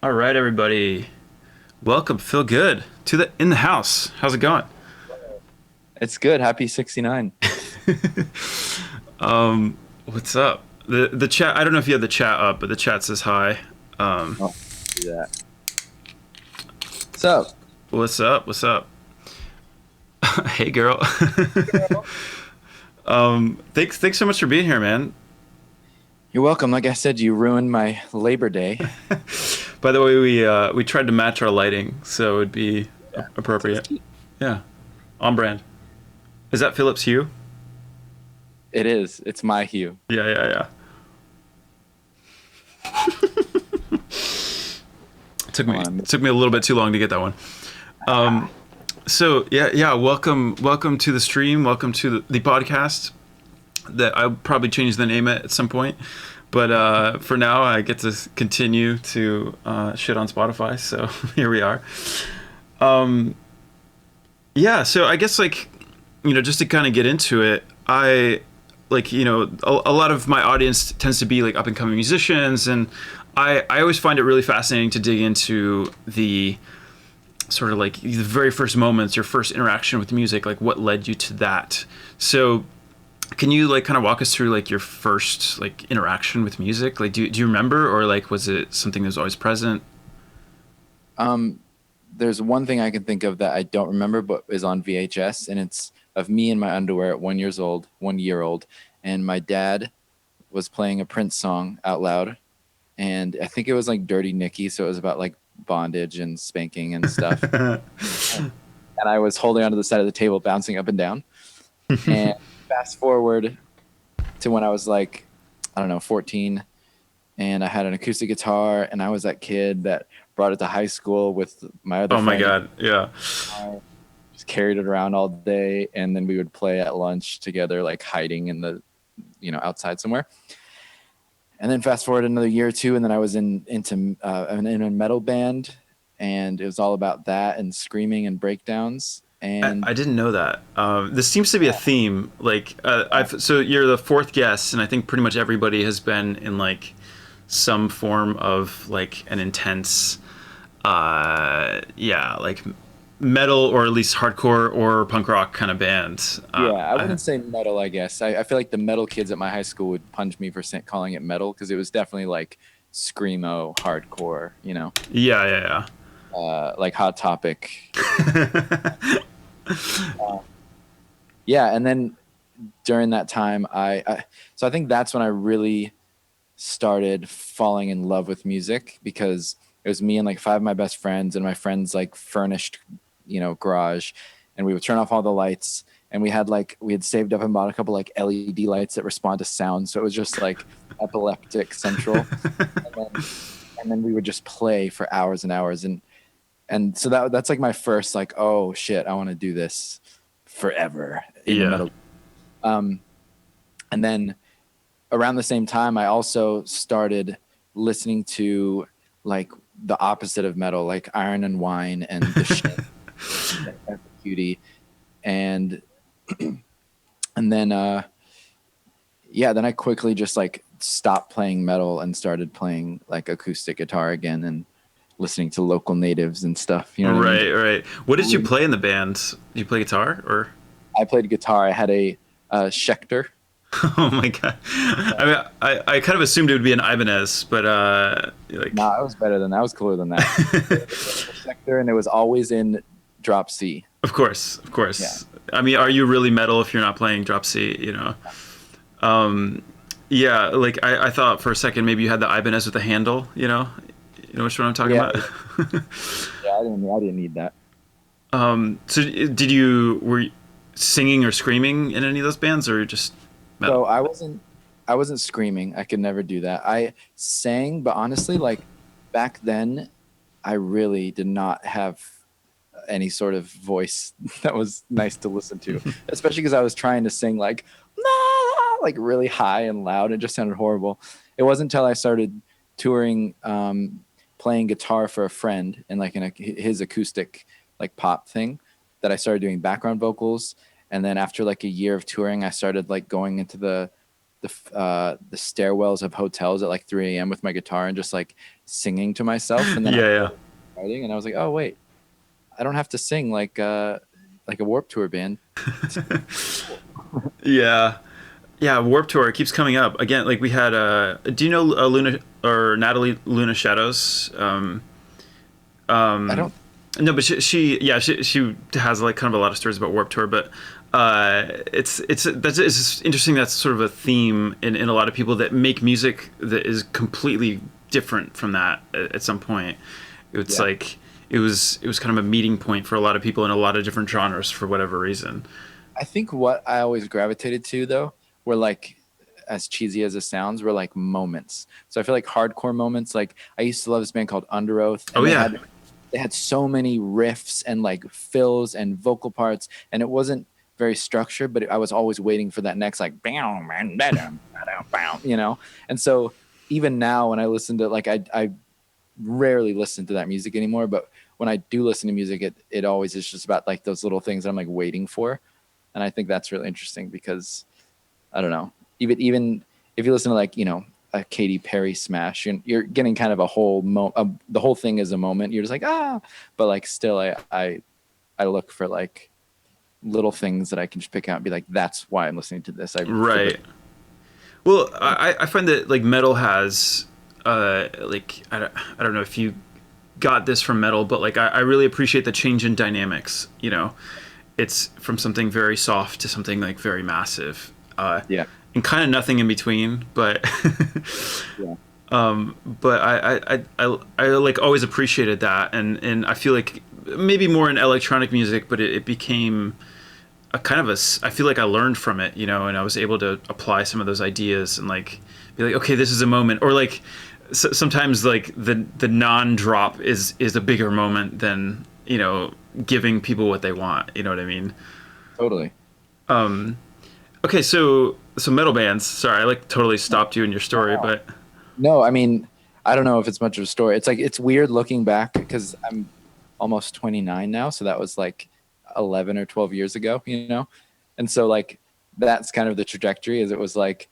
All right, everybody. Welcome. Feel good to the in the house. How's it going? It's good. Happy 69. What's up? The chat. I don't know if you have the chat up, but the chat says hi. Um, Oh, do that. So, what's up? What's up? Hey, girl. Thanks so much for being here, man. you're welcome. Like I said, you ruined my Labor Day. By the way, we tried to match our lighting, so it'd be Yeah. So it's appropriate. cute. Yeah, on brand. Is that Philips Hue? It is. It's my hue. Yeah, yeah, yeah. It took Hold me on. it took me a little bit too long to get that one. So yeah. Welcome to the stream. Welcome to the podcast. That I'll probably change the name at some point, but for now I get to continue to shit on Spotify. So here we are. Yeah. So I guess just to kind of get into it, a lot of my audience tends to be like up and coming musicians, and I always find it really fascinating to dig into the sort of like the very first moments, your first interaction with music, like what led you to that. So can you like kind of walk us through like your first like interaction with music? Like do you remember, or like was it something that was always present? Um, there's one thing I can think of that I don't remember, but is on VHS, and it's of me in my underwear at 1 year old, and my dad was playing a Prince song out loud, and I think it was like Dirty Nicky, so it was about like bondage and spanking and stuff. And I was holding onto the side of the table, bouncing up and down. And fast forward to when I was like, I don't know, 14, and I had an acoustic guitar, and I was that kid that brought it to high school with my other Oh my friend, and god, yeah. just carried it around all day, and then we would play at lunch together, like hiding in the, outside somewhere. And then fast forward another year or two, and then I was in a metal band, and it was all about that and screaming and breakdowns. I And didn't know that. This seems to be a theme. I've so you're the fourth guest, and I think pretty much everybody has been in like some form of like an intense, like metal or at least hardcore or punk rock kind of band. yeah, I wouldn't say metal, I guess. I feel like the metal kids at my high school would punch me for calling it metal because it was definitely like screamo, hardcore, Yeah, yeah, like Hot Topic. yeah. Uh, yeah, and then during that time, so I think that's when I really started falling in love with music because it was me and like five of my best friends, and my friends like furnished, garage, and we would turn off all the lights, and we had saved up and bought a couple like LED lights that respond to sound, so it was just like epileptic central. and then, and then we would just play for hours and hours, and so that's like my first like, oh shit, I want to do this forever in the Yeah. metal. um and then around the same time, I also started listening to like the opposite of metal, like Iron and Wine and The Shins and Cutie, and and then yeah, then I quickly just like stopped playing metal and started playing like acoustic guitar again and listening to local natives and stuff. You know what I mean? Right, right. What did you play in the band? Did you play guitar or? I played guitar. I had a Schecter. Oh my god! I mean, I kind of assumed it would be an Ibanez, but like, Nah, it was better than that. It was cooler than that. It was a Schecter, and it was always in drop C. of course, of Yeah. course. I mean, are you really metal if you're not playing drop C? Um, yeah. Like I thought for a second maybe you had the Ibanez with the handle. You know which one I'm talking Yeah, about. yeah, I didn't need that. So did you were you singing or screaming in any of those bands, or just metal? So I wasn't screaming. I could never do that. I sang, but honestly, like back then, I really did not have any sort of voice that was nice to listen to, especially because I was trying to sing like like really high and loud. It just sounded horrible. It wasn't until I started touring, playing guitar for a friend in like his acoustic like pop thing, that I started doing background vocals. And then after like a year of touring, I started like going into the stairwells of hotels at like 3 a.m. with my guitar and just like singing to myself, and then I Yeah, started writing, and I was like, oh wait, I don't have to sing like a Warped Tour band. yeah, yeah. Warp Tour keeps coming up again. Like we had, do you know Luna or Natalie Luna Shadows? I don't. No, but she has like kind of a lot of stories about Warp Tour, but it's interesting. That's sort of a theme in a lot of people that make music that is completely different from that at some point. It's Yeah, like it was kind of a meeting point for a lot of people in a lot of different genres for whatever reason. I think what I always gravitated to though were like, as cheesy as it sounds, were like moments. So I feel like hardcore moments. Like I used to love this band called Under Oath, Oh and yeah, they had so many riffs and like fills and vocal parts, and it wasn't very structured, but I was always waiting for that next like bam, bam, bam, you know. And so even now when I listen to like I rarely listen to that music anymore, but when I do listen to music, it always is just about like those little things that I'm like waiting for, and I think that's really interesting because I don't know, even if you listen to like a Katy Perry smash, you're getting kind of a whole the whole thing is a moment. You're just like but like still I look for like little things that I can just pick out and be like, that's why I'm listening to this. I for the right. Well, I find that like metal has like I don't know if you got this from metal, but like I really appreciate the change in dynamics. It's from something very soft to something like very massive, yeah and kind of nothing in between. But yeah but I like always appreciated that, and I feel like maybe more in electronic music, but it became a kind of I feel like I learned from it, and I was able to apply some of those ideas and like be like, okay, this is a moment, or like sometimes like the non-drop is a bigger moment than giving people what they want. You know what I mean? totally. Okay, so metal bands. Sorry, I like totally stopped you in your story, but No, I mean, I don't know if it's much of a story. It's like it's weird looking back because I'm almost 29 now, so that was like 11 or 12 years ago, and so like that's kind of the trajectory. Is it was like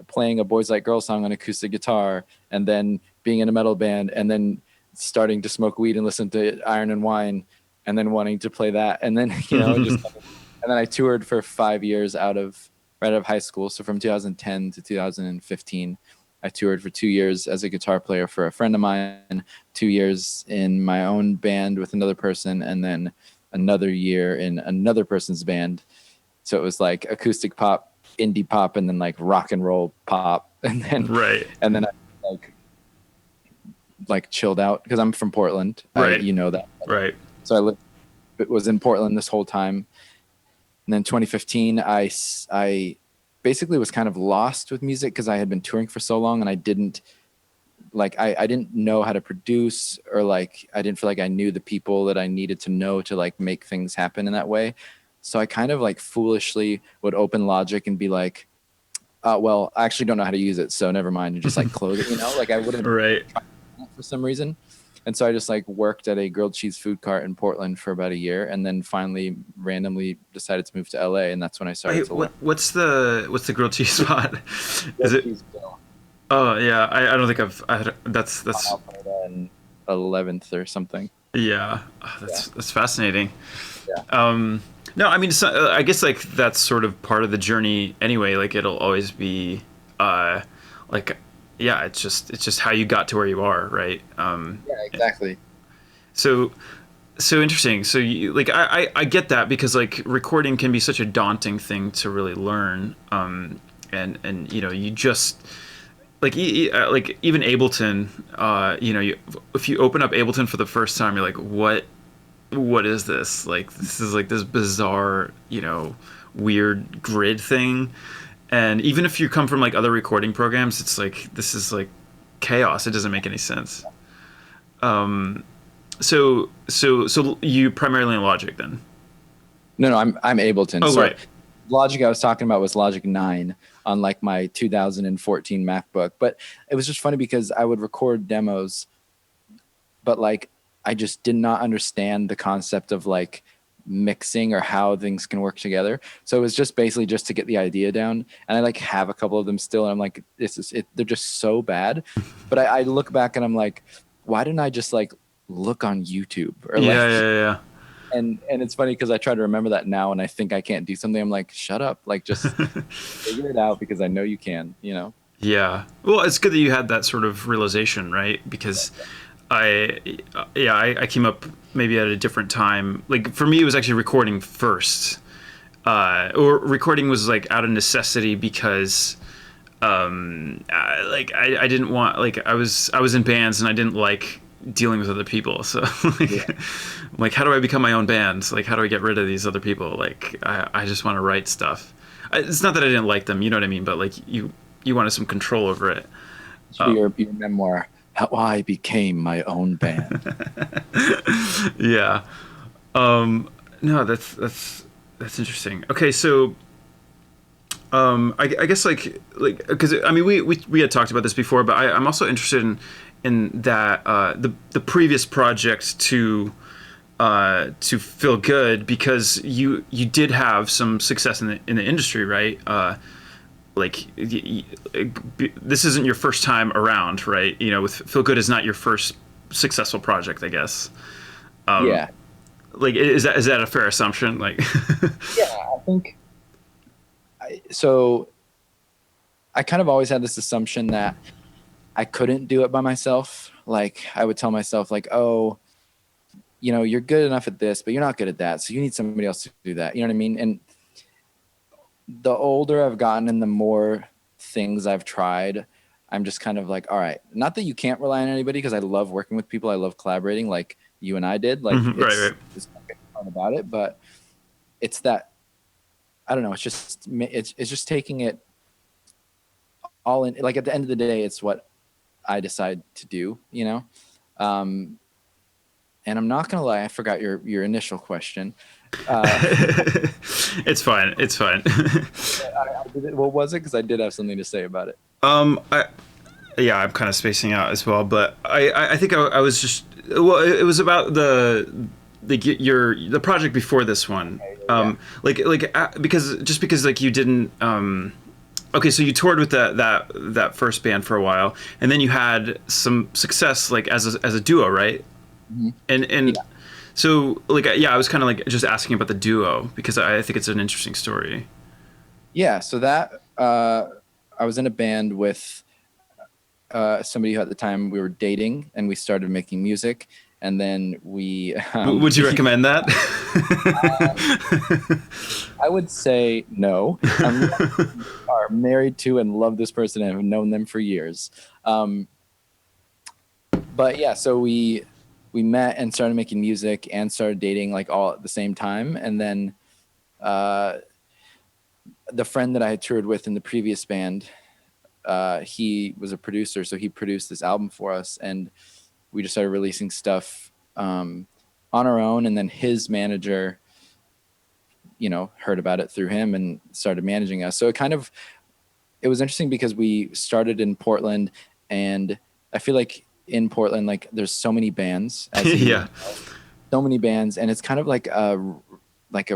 playing a Boys Like Girls song on acoustic guitar, and then being in a metal band, and then starting to smoke weed and listen to Iron and Wine, and then wanting to play that, and then just and then I toured for 5 years right out of high school. So from 2010 to 2015, I toured for 2 years as a guitar player for a friend of mine, 2 years in my own band with another person, and then another year in another person's band. So it was like acoustic pop, indie pop, and then like rock and roll pop, and then right, I like chilled out because I'm from Portland. right, That. right. So was in Portland this whole time. And then 2015, I basically was kind of lost with music because I had been touring for so long, and I didn't I didn't know how to produce, or like I didn't feel like I knew the people that I needed to know to like make things happen in that way. So I kind of like foolishly would open Logic and be like, well, I actually don't know how to use it, so never mind, and just like close it, like I wouldn't Right. try for some reason. And so I just like worked at a grilled cheese food cart in Portland for about a year, and then finally randomly decided to move to LA, and that's when I started Wait, to learn. what's the grilled cheese spot? Is Grilled it? cheese bill. Oh yeah, I don't think that's Alpharetta and 11th or something. yeah, Yeah, that's fascinating. yeah, No, I mean, I guess like that's sort of part of the journey anyway. Like it'll always be, like, yeah, it's just how you got to where you are, right? yeah, exactly. So so interesting. So you like I get that because like recording can be such a daunting thing to really learn. And you just like like even Ableton, if you open up Ableton for the first time, you're like, what is this? Like this is like this bizarre, weird grid thing. And even if you come from like other recording programs, it's like this is like chaos. It doesn't make any sense. So you primarily in Logic then? No, I'm Ableton. Oh, So right. Logic I was talking about was Logic 9 on like my 2014 MacBook. But it was just funny because I would record demos, but like I just did not understand the concept of like mixing or how things can work together. So it was just basically just to get the idea down. And I like have a couple of them still. And I'm like, this is it. They're just so bad. But I look back and I'm like, why didn't I just like look on YouTube or Yeah, like, yeah, yeah. and it's funny because I try to remember that now and I think I can't do something. I'm like, shut up. Like just figure it out because I know you can, you know? Yeah. Well, it's good that you had that sort of realization, right? Because I, yeah, I came up maybe at a different time. Like for me, it was actually recording first, or recording was like out of necessity because, I didn't want like I was in bands and I didn't like dealing with other people. So Yeah. like, how do I become my own band? Like, how do I get rid of these other people? Like, I just want to write stuff. It's not that I didn't like them, you know what I mean? But like you wanted some control over it. It should be your memoir, How I Became My Own Band. Yeah. No, that's interesting. Okay, so I guess like because I mean we had talked about this before, but I'm also interested in that the previous project to feel good because you did have some success in the industry, right? Like this isn't your first time around, right? You know, with Feel Good is not your first successful project, I guess. Yeah. Like, is that a fair assumption? Like, Yeah. I think so. I kind of always had this assumption that I couldn't do it by myself. Like I would tell myself like, oh, you know, you're good enough at this, but you're not good at that. So you need somebody else to do that. You know what I mean? And the older I've gotten and the more things I've tried, I'm just kind of like, all right, not that you can't rely on anybody because I love working with people. I love collaborating like you and I did. Like right, right. it's nothing fun about it, but it's that, I don't know. It's just taking it all in. Like at the end of the day, it's what I decide to do, you know? Um, and I'm not going to lie. I forgot your initial question. It's fine. It's fine. What was it? Cause I did have something to say about it. I yeah, I'm kind of spacing out as well, but I think I was just well, it was about the project before this one. Because like you didn't okay, so you toured with that first band for a while, and then you had some success like as a duo, right? Mm-hmm. And Yeah. so like yeah, I was kind of like just asking about the duo because I think it's an interesting story. Yeah. So that, I was in a band with somebody who at the time we were dating and we started making music. And then we, Would you recommend that? I would say no. Are married to and love this person and have known them for years. But yeah, so we met and started making music and started dating like all at the same time. And then the friend that I had toured with in the previous band, he was a producer, so he produced this album for us, and we just started releasing stuff on our own. And then his manager, you know, heard about it through him and started managing us. So it was interesting because we started in Portland, and I feel like in Portland, like there's so many bands, Yeah. so many bands, and it's kind of like a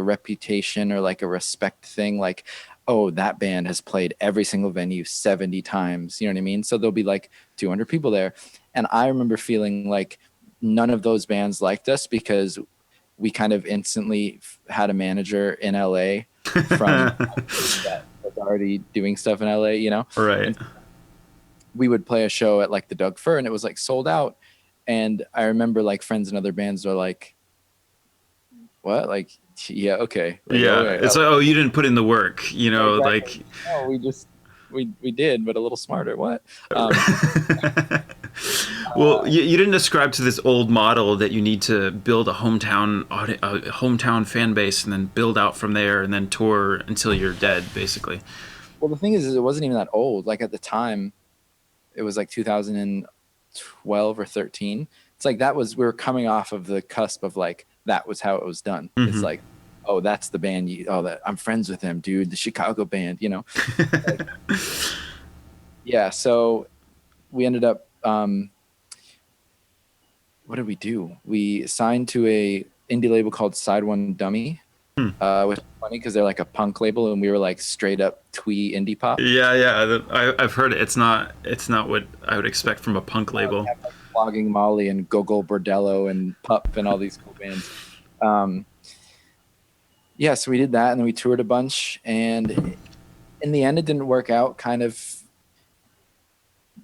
reputation or like a respect thing. Like, oh, that band has played every single venue 70 times. You know what I mean? So there'll be like 200 people there. And I remember feeling like none of those bands liked us because we kind of instantly had a manager in LA from that was already doing stuff in LA, you know? Right. And we would play a show at like the Doug Fir and it was like sold out. And I remember like friends in other bands are like, what? Like, yeah, okay. Like, Yeah. okay. It's like, oh, you didn't put in the work, you know, Exactly. like No, we did, but a little smarter. What? well, you didn't ascribe to this old model that you need to build a hometown fan base and then build out from there and then tour until you're dead, basically. Well, the thing is it wasn't even that old. Like at the time, it was like 2012 or 13. It's like we were coming off of the cusp of like that was how it was done. It's Mm-hmm. like, oh, that's the band. That I'm friends with him, dude. The Chicago band, you know. Like, yeah. So we ended up. What did we do? We signed to indie label called Side One Dummy, which is funny because they're like a punk label, and we were like straight up twee indie pop. Yeah, yeah. I've heard it. It's not what I would expect from a punk We label. have like Flogging Molly and Gogol Bordello and Pup and all these cool bands. Um, yeah, so we did that, and then we toured a bunch, and in the end, it didn't work out. Kind of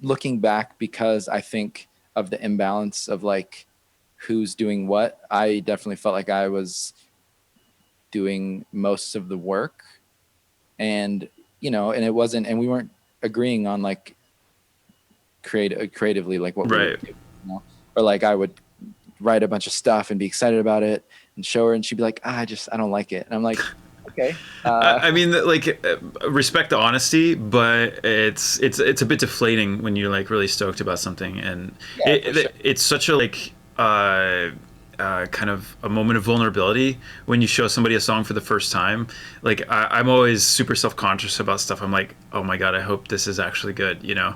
looking back, because I think of the imbalance of like who's doing what. I definitely felt like I was doing most of the work, and and it wasn't, and we weren't agreeing on like creatively like what we Right. would do, or like I would write a bunch of stuff and be excited about it and show her, and she'd be like, I don't like it, and I'm like, okay. I mean, like, respect the honesty, but it's a bit deflating when you're like really stoked about something, and Yeah, for sure. it's such a like kind of a moment of vulnerability when you show somebody a song for the first time. Like I'm always super self-conscious about stuff. I'm like, oh my god, I hope this is actually good. Yeah.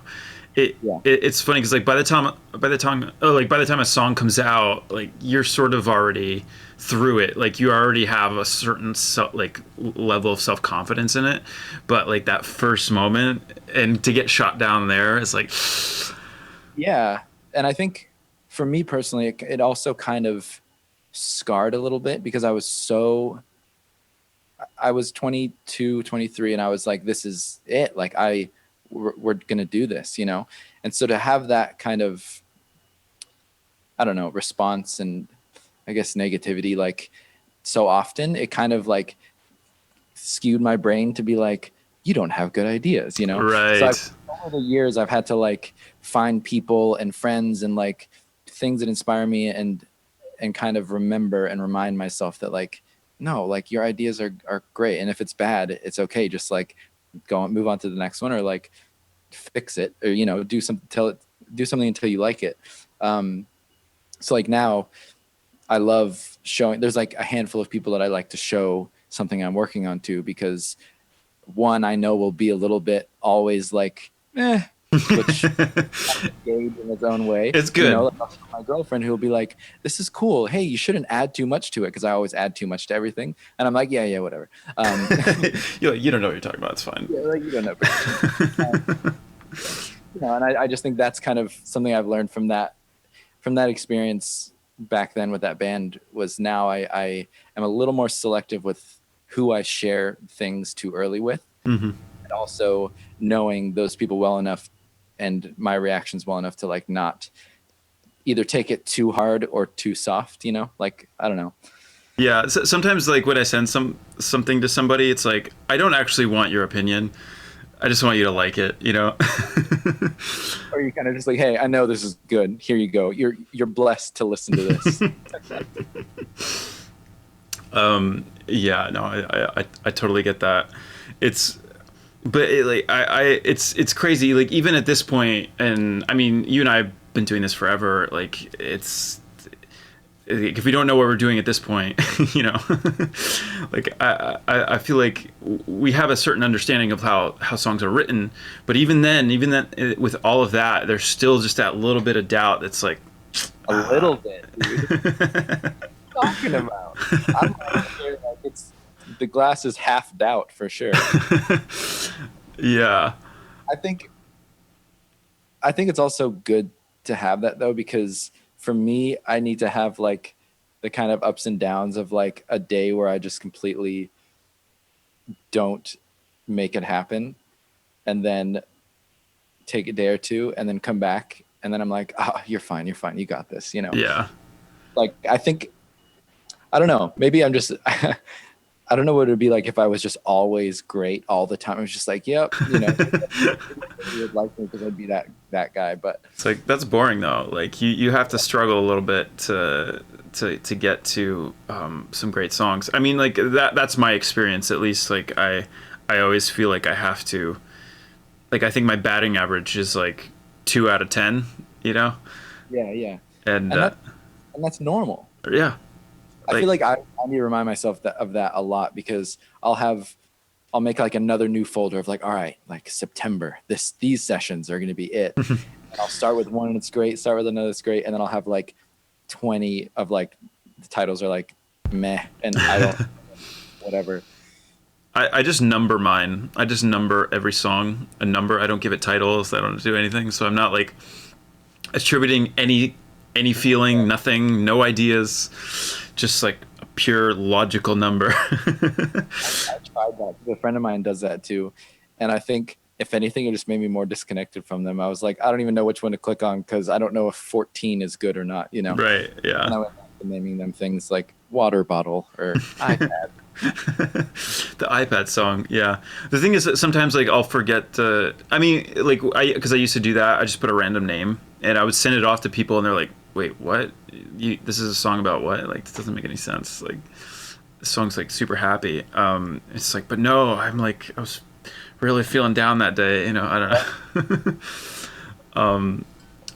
It's funny because like by the time a song comes out, like you're sort of already through it. Like you already have a certain like level of self-confidence in it, but like that first moment and to get shot down there is like Yeah, and I think for me personally, it also kind of scarred a little bit, because I was 22, 23, and I was like, this is it. Like we're going to do this, And so to have that kind of, I don't know, response and I guess negativity, like so often, it kind of like skewed my brain to be like, you don't have good ideas. So right. over the years, I've had to like find people and friends and like things that inspire me, and kind of remember and remind myself that like, no, like your ideas are great. And if it's bad, it's okay. Just like move on to the next one, or like fix it, or, do something until you like it. So like now I love showing, there's like a handful of people that I like to show something I'm working on to, because one, I know will be a little bit always like, which gauge in its own way. It's good. Like my girlfriend who will be like, this is cool. Hey, you shouldn't add too much to it, because I always add too much to everything. And I'm like, yeah, whatever. You don't know what you're talking about. It's fine. Yeah, like, you don't know. And I just think that's kind of something I've learned from that experience back then with that band, was now I am a little more selective with who I share things too early with. Mm-hmm. And also knowing those people well enough and my reactions well enough to like not either take it too hard or too soft, like, I don't know. Yeah, so sometimes like when I send something to somebody, it's like I don't actually want your opinion. I just want you to like it. Or you kind of just like, hey, I know this is good. Here you go. You're blessed to listen to this. Yeah, no, I totally get that. But it's crazy. Like even at this point, and I mean, you and I have been doing this forever. Like if we don't know what we're doing at this point, like I feel like we have a certain understanding of how songs are written, but even then, with all of that, there's still just that little bit of doubt that's like a little bit, dude. What are you talking about? I'm like, it's the glass is half doubt for sure. Yeah. I think it's also good to have that though, because for me, I need to have like the kind of ups and downs of like a day where I just completely don't make it happen, and then take a day or two and then come back, and then I'm like, you're fine, you got this, Yeah. Like I think, I don't know, maybe I'm just I don't know what it would be like if I was just always great all the time. I was just like, yep, you would like me because I'd be that guy. But it's like that's boring though. Like you have to struggle a little bit to get to some great songs. I mean, like that's my experience at least. Like I always feel like I have to. Like I think my batting average is like 2 out of 10. Yeah. And that's normal. Yeah. I feel like I need to remind myself of that a lot, because I'll make like another new folder of like, all right, like September, these sessions are going to be it. And I'll start with one and it's great. Start with another, it's great. And then I'll have like 20 of like the titles are like meh, and I don't whatever. I just number mine. I just number every song a number. I don't give it titles. I don't do anything. So I'm not like attributing any feeling, nothing, no ideas, just like a pure logical number. I tried that. A friend of mine does that too, and I think if anything, it just made me more disconnected from them. I was like, I don't even know which one to click on because I don't know if 14 is good or not. You know? Right? Yeah. And I went back to naming them things like water bottle or iPad. The iPad song, yeah. The thing is that sometimes like I'll forget to. I mean, like because I used to do that. I just put a random name and I would send it off to people, and they're like, "Wait, what? This is a song about what? Like, this doesn't make any sense. Like, the song's like super happy." It's like, but no, I'm like, I was really feeling down that day. You know, I don't know.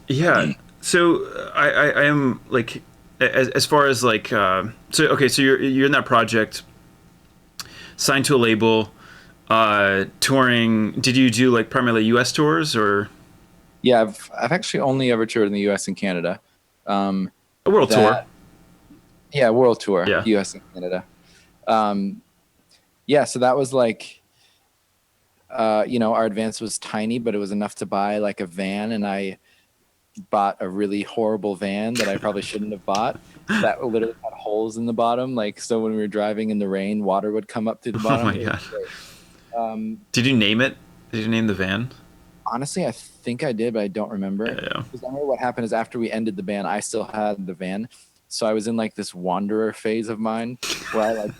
Yeah. So I am like, as far as like, so okay, so you're in that project. Signed to a label, touring. Did you do like primarily U.S. tours or Yeah, I've actually only ever toured in the U.S. and Canada. a world tour? Yeah, world tour, Yeah. U.S. and Canada. Yeah, so that was like, our advance was tiny, but it was enough to buy like a van, and I bought a really horrible van that I probably shouldn't have bought. That literally had holes in the bottom, like so when we were driving in the rain, water would come up through the bottom. Oh my god! Did you name it? Did you name the van? Honestly, I think I did, but I don't remember. Yeah. Because I remember what happened is after we ended the band, I still had the van, so I was in like this wanderer phase of mine where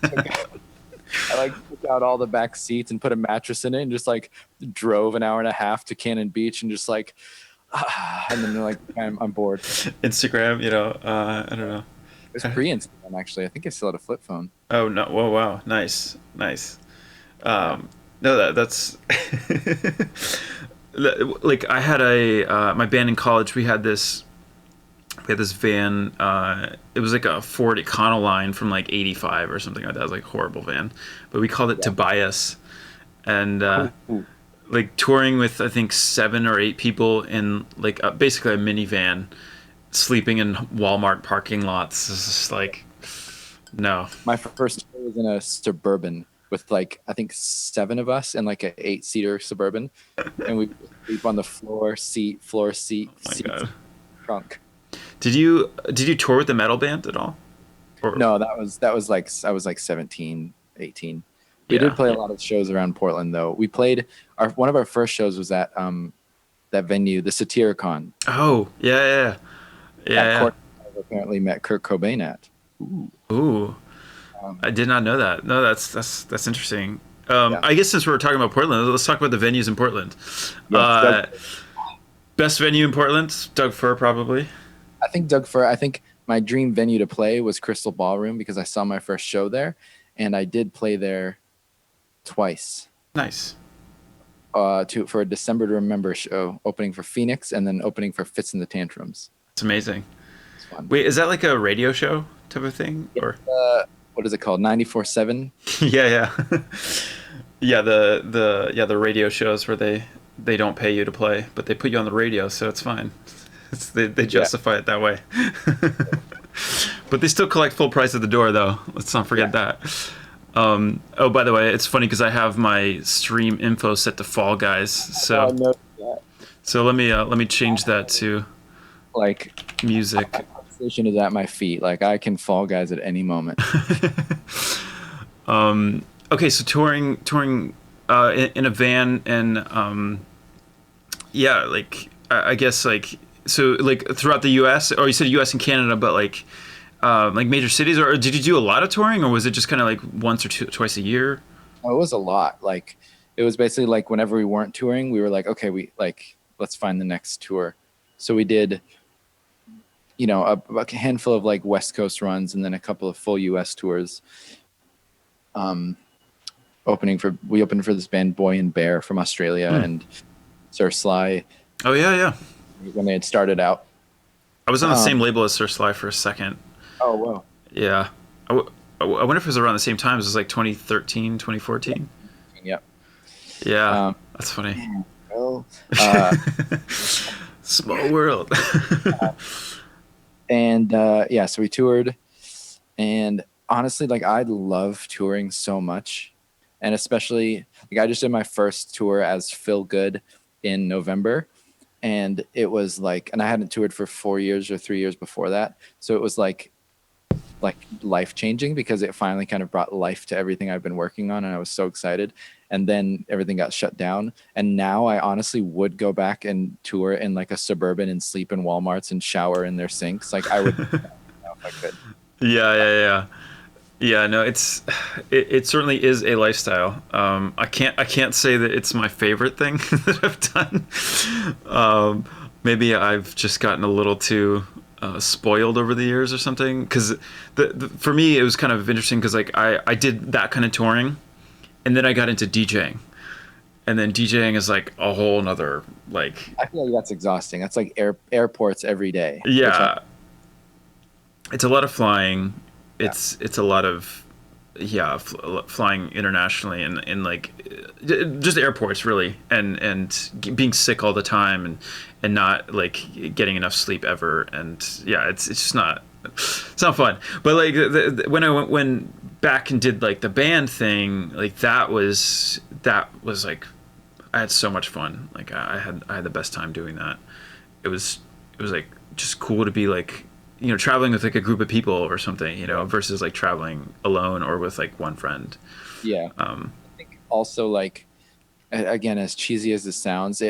I took out all the back seats and put a mattress in it and just like drove an hour and a half to Cannon Beach and just like, and then like I'm bored. Instagram, I don't know. It was pre-Instagram actually. I think I still had a flip phone. Oh no! Whoa! Wow! Nice. No, that's like I had my band in college. We had this van. It was like a Ford Econoline from like '85 or something like that. It was like a horrible van, but we called it Tobias, and like touring with I think 7 or 8 people in like basically a minivan, sleeping in Walmart parking lots. It's just like no. My first tour was in a Suburban with like I think 7 of us in like an 8-seater Suburban, and we sleep on the floor seat, God. trunk. Did you tour with the metal band at all? Or? No, that was like I was like 17, 18. We Yeah. did play a lot of shows around Portland though. We played one of our first shows was at that venue, the Satyricon. Oh, yeah. I've apparently met Kurt Cobain at. Ooh. I did not know that. No, that's interesting. Yeah. I guess since we're talking about Portland, let's talk about the venues in Portland. Yes, Best venue in Portland, Doug Fir probably. I think my dream venue to play was Crystal Ballroom because I saw my first show there, and I did play there twice. Nice. For a December to Remember show, opening for Phoenix and then opening for Fits and the Tantrums. It's amazing. It's fun. Wait, is that like a radio show type of thing? Yeah, or what is it called? 94.7? yeah. Yeah, the radio shows where they don't pay you to play, but they put you on the radio, so it's fine. They justify it that way. But they still collect full price at the door, though. Let's not forget that. Oh, by the way, it's funny because I have my stream info set to Fall Guys, so let me change that to like music. My PlayStation is at my feet. Like I can Fall Guys at any moment. Okay, so touring in a van and yeah, like I guess like so like throughout the U.S. or you said U.S. and Canada, but like major cities, or did you do a lot of touring, or was it just kind of like once or twice a year? Oh, it was a lot. Like it was basically like whenever we weren't touring, we were like, okay, let's find the next tour. So we did, a handful of like West Coast runs and then a couple of full U.S. tours. We opened for this band Boy and Bear from Australia and Sir Sly. Oh yeah. When they had started out. I was on the same label as Sir Sly for a second. Oh, wow. Yeah. I wonder if it was around the same time. It was like 2013, 2014. Yep. Yeah. That's funny. Well, small world. and so we toured. And honestly, like I love touring so much. And especially like I just did my first tour as Phil Good in November. And it was like, and I hadn't toured for 4 years or 3 years before that. So it was like life changing because it finally kind of brought life to everything I've been working on. And I was so excited. And then everything got shut down. And now I honestly would go back and tour in like a Suburban and sleep in Walmarts and shower in their sinks. Like I would now if I could. Yeah, yeah, yeah. Yeah, no, it certainly is a lifestyle. I can't say that it's my favorite thing that I've done. Maybe I've just gotten a little too spoiled over the years or something. Because for me it was kind of interesting because like I did that kind of touring, and then I got into DJing, and then DJing is like a whole nother like I feel like that's exhausting. That's like airports every day, which I, yeah, it's a lot of flying. yeah. It's a lot of yeah, flying internationally and like just airports really, and being sick all the time and not like getting enough sleep ever, and yeah, it's just not it's not fun. But like when I went back and did like the band thing, like that was like I had so much fun. Like I had the best time doing that. It was like just cool to be like traveling with like a group of people or something, versus like traveling alone or with like one friend. Yeah. Um, I think also like again, as cheesy as this sounds,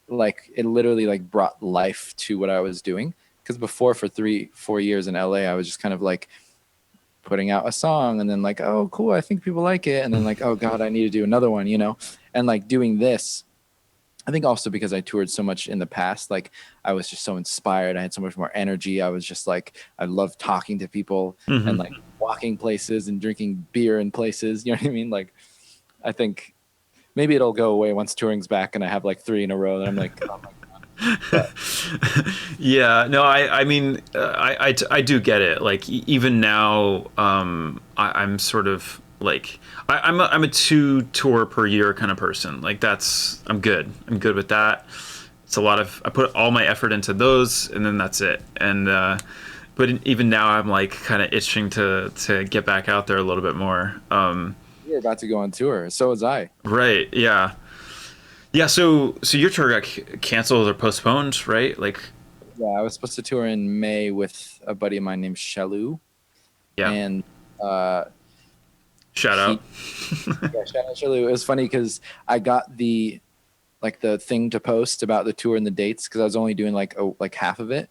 like it literally like brought life to what I was doing. Because before for 3 4 years in LA, I was just kind of like putting out a song and then like, oh cool, I think people like it, and then like, oh god, I need to do another one, and like doing this. I think also because I toured so much in the past, like I was just so inspired. I had so much more energy. I was just like, I love talking to people and mhm. like walking places and drinking beer in places. You know what I mean? Like, I think maybe it'll go away once touring's back and I have like three in a row. And I'm like, oh my god. But Yeah, no, I mean, I do get it. Like even now, I'm sort of like I'm a two tour per year kind of person. Like I'm good. I'm good with that. It's a lot of I put all my effort into those, and then that's it. And but even now, I'm like kind of itching to get back out there a little bit more. we were about to go on tour. So was I. Right? Yeah. Yeah. So your tour got canceled or postponed, right? Like, Yeah, I was supposed to tour in May with a buddy of mine named Shalou. yeah. And uh, Shout he, out. yeah, shout out Shalou. It was funny because I got the thing to post about the tour and the dates because I was only doing like half of it.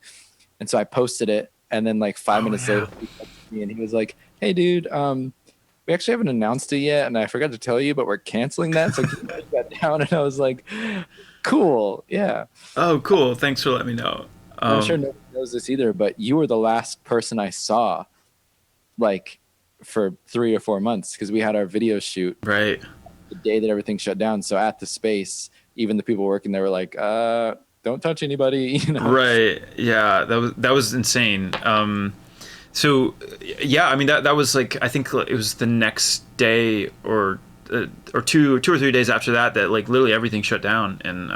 And so I posted it, and then like five Oh minutes later, yeah. he texted me and he was like, "Hey, dude, we actually haven't announced it yet, and I forgot to tell you, but we're canceling that. So can you write that down?" And I was like, "Cool, yeah." Oh, cool. Thanks for letting me know. And I'm sure Um, nobody knows this either, but you were the last person I saw like for 3 or 4 months because we had our video shoot right. the day that everything shut down. So at the space, even the people working there were like, "Don't touch anybody," you know. Right. Yeah. That was insane. So yeah, I mean that was like I think it was the next day or 2 or 3 days after that like literally everything shut down, and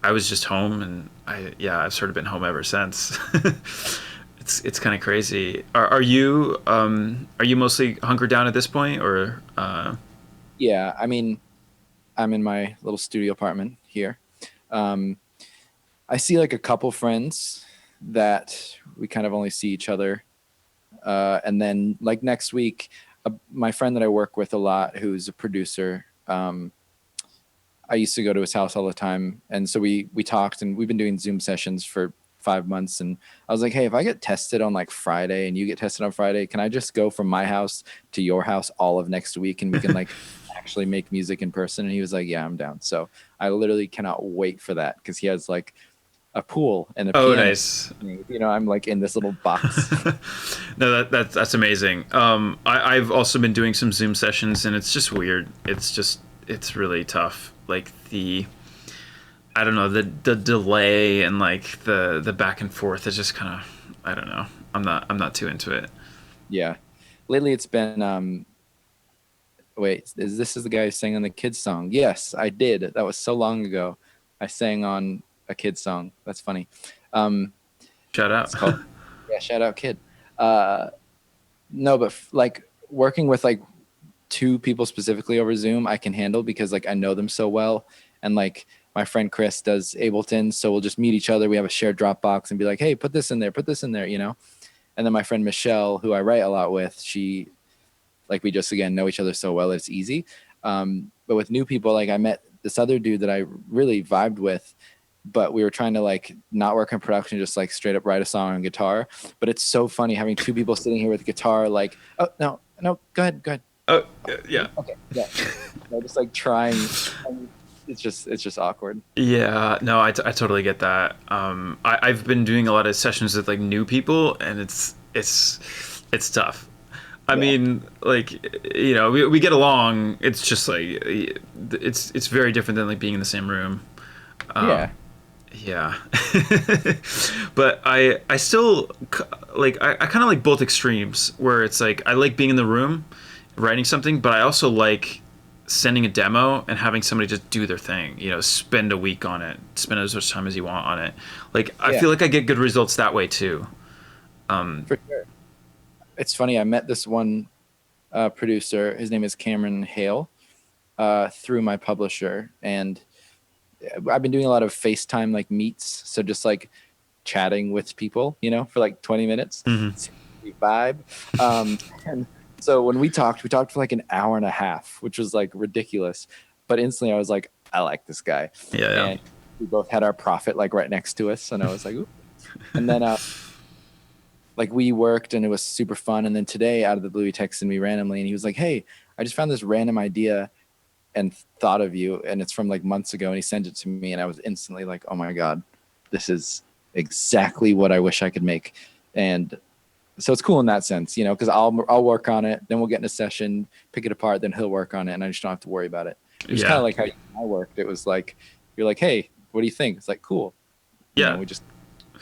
I was just home, and I've sort of been home ever since. It's kind of crazy. Are you mostly hunkered down at this point, or Yeah, I mean, I'm in my little studio apartment here. Um, I see like a couple friends that we kind of only see each other. And then like next week, my friend that I work with a lot, who's a producer, I used to go to his house all the time. And so we talked, and we've been doing Zoom sessions for 5 months. And I was like, hey, if I get tested on like Friday and you get tested on Friday, can I just go from my house to your house all of next week and we can like actually make music in person? And he was like, yeah, I'm down. So I literally cannot wait for that because he has like a pool and a oh, piano. nice. I'm like in this little box. No, that's amazing. I've also been doing some Zoom sessions, and it's just weird. It's really tough. Like I don't know, the delay and like the back and forth is just kind of I don't know. I'm not too into it. Yeah. Lately it's been wait, is the guy who sang on the kids song? Yes, I did. That was so long ago. I sang on a kids song. That's funny. Um Shout it's called out. yeah, shout out kid. Uh, no, but like working with like two people specifically over Zoom, I can handle because like I know them so well. And like my friend Chris does Ableton. So we'll just meet each other. We have a shared Dropbox and be like, hey, put this in there, put this in there, you know? And then my friend Michelle, who I write a lot with, she, like, we just, again, know each other so well, it's easy. But with new people, like I met this other dude that I really vibed with, but we were trying to like not work on production, just like straight up write a song on guitar. But it's so funny having two people sitting here with a guitar, like, oh, no, go ahead. Oh, yeah. Okay, yeah. Just like trying. It's just awkward. Yeah, no, I totally get that. I've been doing a lot of sessions with like new people, and it's tough. I mean, like, you know, we get along. It's just like it's very different than like being in the same room. Yeah. Yeah. But I still like I kind of like both extremes where it's like I like being in the room writing something, but I also like sending a demo and having somebody just do their thing, you know, spend a week on it, spend as much time as you want on it. Like, I feel like I get good results that way too. For sure. It's funny. I met this one producer. His name is Cameron Hale through my publisher. And I've been doing a lot of FaceTime like meets. So just like chatting with people, you know, for like 20 minutes. Mm-hmm. Vibe. And so when we talked for like an hour and a half, which was like ridiculous. But instantly I was like, I like this guy. Yeah. And we both had our Prophet like right next to us. And I was like, ooh. And then like we worked and it was super fun. And then today out of the blue, he texted me randomly and he was like, hey, I just found this random idea and thought of you. And it's from like months ago. And he sent it to me. And I was instantly like, oh my God, this is exactly what I wish I could make. And so it's cool in that sense, you know, because I'll work on it, then we'll get in a session, pick it apart, then he'll work on it, and I just don't have to worry about it. It was kind of like how I worked. It was like you're like, hey, what do you think? It's like cool. Yeah, you know, we just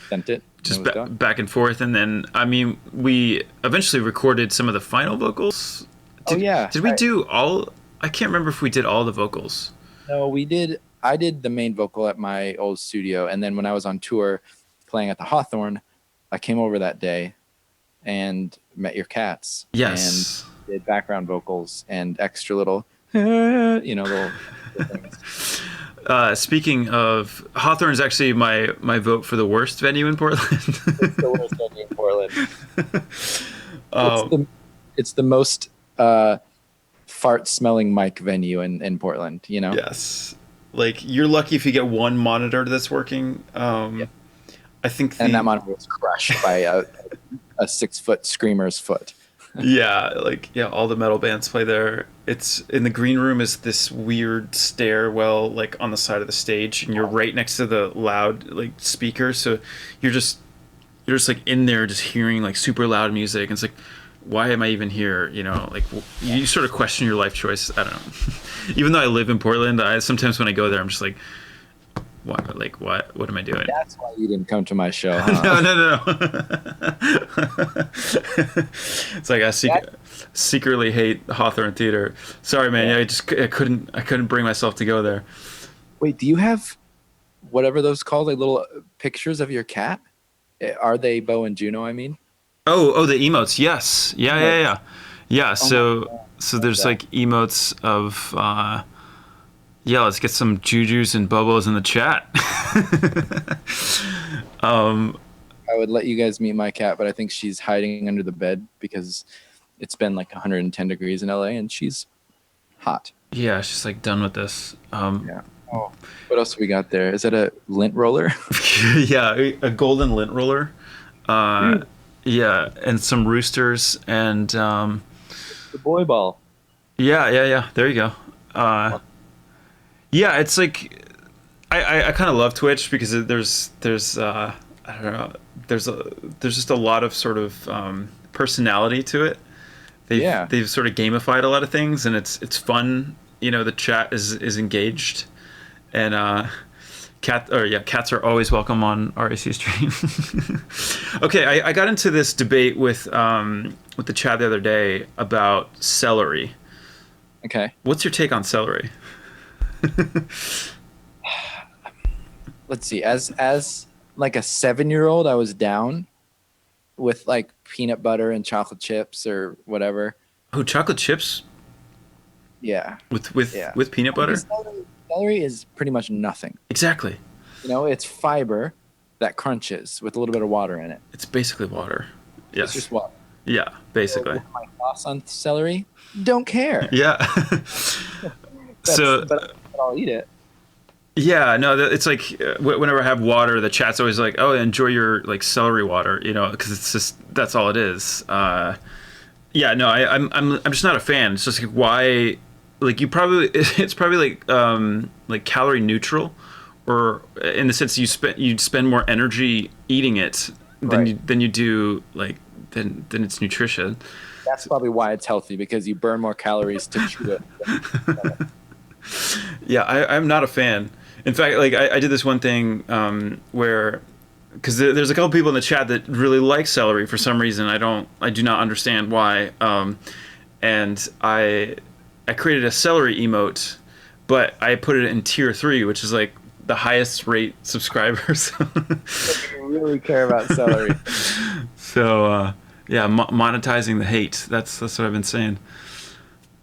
sent it. Just back and forth, and then I mean, we eventually recorded some of the final vocals. Did we do all? I can't remember if we did all the vocals. No, we did. I did the main vocal at my old studio, and then when I was on tour playing at the Hawthorne, I came over that day and met your cats. Yes. And did background vocals and extra little, you know, little things. Speaking of, Hawthorne is actually my vote for the worst venue in Portland. It's the worst venue in Portland. It's the most fart-smelling mic venue in Portland, you know? Yes. Like, you're lucky if you get one monitor that's working. I think and that monitor was crushed by a 6-foot screamer's foot. All the metal bands play there. It's in the green room is this weird stairwell like on the side of the stage, and you're right next to the loud like speaker, so you're just like in there just hearing like super loud music, and it's like, why am I even here? You know, like you sort of question your life choice. I don't know. Even though I live in Portland, sometimes when I go there, I'm just like, what? Like what am I doing? That's why you didn't come to my show, huh? No. It's like I secretly hate Hawthorne Theater. Sorry, man. Yeah, I couldn't bring myself to go there. Wait, do you have whatever those called, like little pictures of your cat? Are they Bo and Juno? I mean. Oh, the emotes. Yes. Yeah. So there's like emotes of. Let's get some Jujus and Bobos in the chat. I would let you guys meet my cat, but I think she's hiding under the bed because it's been like 110 degrees in LA and she's hot. Yeah, she's like done with this. Yeah. Oh, what else we got there? Is that a lint roller? Yeah, a golden lint roller. Yeah, and some roosters and the boy ball. Yeah. There you go. Yeah, it's like I kind of love Twitch because there's I don't know, there's just a lot of sort of personality to it. They've sort of gamified a lot of things, and it's fun. You know, the chat is engaged, and cats are always welcome on RAC stream. Okay, I got into this debate with the chat the other day about celery. Okay, what's your take on celery? Let's see. As like a 7-year-old, I was down, with like peanut butter and chocolate chips or whatever. Oh, chocolate chips Yeah, with yeah. peanut Because butter. celery is pretty much nothing. Exactly. You know, it's fiber that crunches with a little bit of water in it. It's basically water. It's Yes. just water. Yeah, So basically. with my sauce on celery, don't care. Yeah. So But I'll eat it. yeah, no, it's like whenever I have water, the chat's always like, "Oh, enjoy your like celery water," you know, because it's just that's all it is. Yeah, no, I'm just not a fan. It's just like why, like you probably it's probably like calorie neutral, or in the sense you'd spend more energy eating it Right. than you do like than its nutrition. That's probably why it's healthy because you burn more calories to chew it. Yeah, I'm not a fan. In fact, like I did this one thing where, because there's a couple people in the chat that really like celery for some reason. I do not understand why. And I created a celery emote, but I put it in tier 3, which is like the highest rate subscribers. You really care about celery. So yeah, monetizing the hate. That's what I've been saying.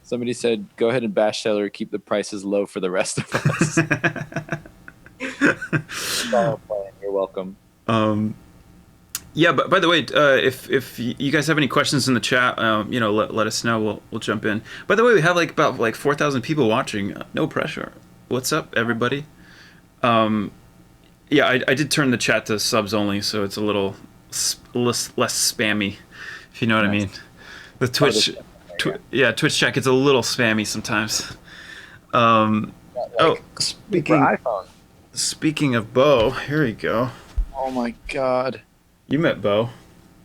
Somebody said, "Go ahead and bash celery. Keep the prices low for the rest of us." Oh, plan. You're welcome. Yeah, but by the way, if you guys have any questions in the chat, you know, let us know. We'll jump in. By the way, we have like about like 4,000 people watching. No pressure. What's up, everybody? Yeah, I did turn the chat to subs only, so it's a little less spammy, if you know what I mean. The Twitch, Twitch chat gets a little spammy sometimes. iPhone. Speaking of Bo, here you go. Oh my god. You met Bo.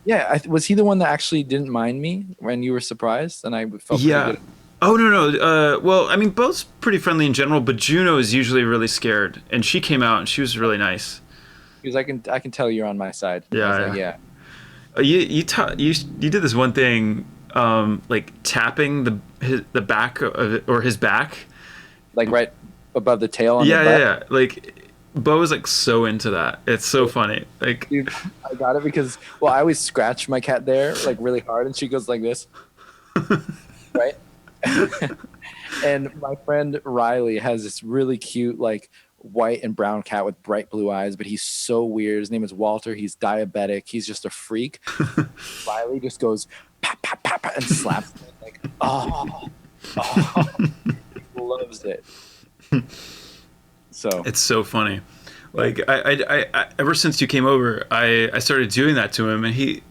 Yeah, was he the one that actually didn't mind me when you were surprised, and I felt Yeah. pretty good? Oh no. Well, I mean, Bo's pretty friendly in general, but Juno is usually really scared, and she came out and she was really nice. Because I can tell you're on my side. I was like, yeah. You did this one thing, like tapping the back of it, or his back. Like right above the tail on Yeah, the butt. yeah. Like Bo is like so into that. It's so funny. Like, Dude, I got it because I always scratch my cat there like really hard, and she goes like this, right? And my friend Riley has this really cute like white and brown cat with bright blue eyes, but he's so weird. His name is Walter. He's diabetic. He's just a freak. Riley just goes pat pat pat pat and slaps me like, oh, he loves it. So it's so funny. Like I ever since you came over, I started doing that to him, and he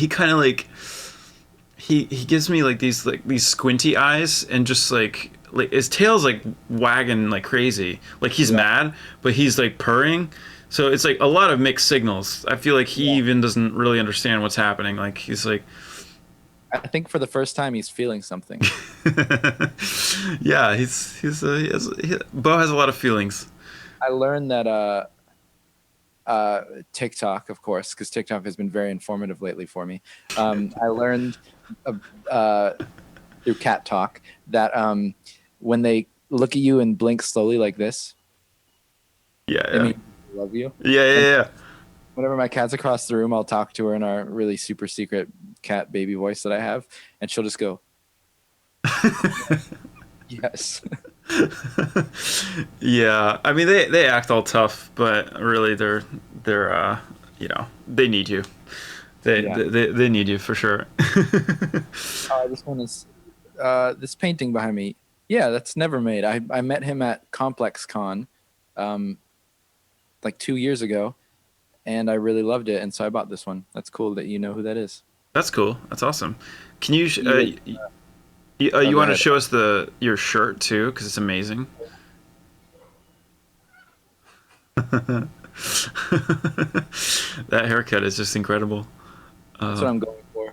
kind of like he gives me like these squinty eyes, and just like his tail's like wagging like crazy, like he's mad, but he's like purring. So it's like a lot of mixed signals. I feel like he even doesn't really understand what's happening. Like he's like, I think for the first time he's feeling something. yeah, Bo has a lot of feelings. I learned that TikTok, of course, because TikTok has been very informative lately for me. I learned through Cat Talk that when they look at you and blink slowly like this, I mean, I love you. Yeah. Whenever my cat's across the room, I'll talk to her in our really super secret cat baby voice that I have, and she'll just go, yes. Yeah, I mean they act all tough, but really they're you know, they need you. They need you for sure. This one is this painting behind me. Yeah, that's never made. I met him at Complex Con like 2 years ago, and I really loved it, and so I bought this one. That's cool that you know who that is. That's cool. That's awesome. Can you you want to show us your shirt too, because it's amazing. That haircut is just incredible. That's what I'm going for.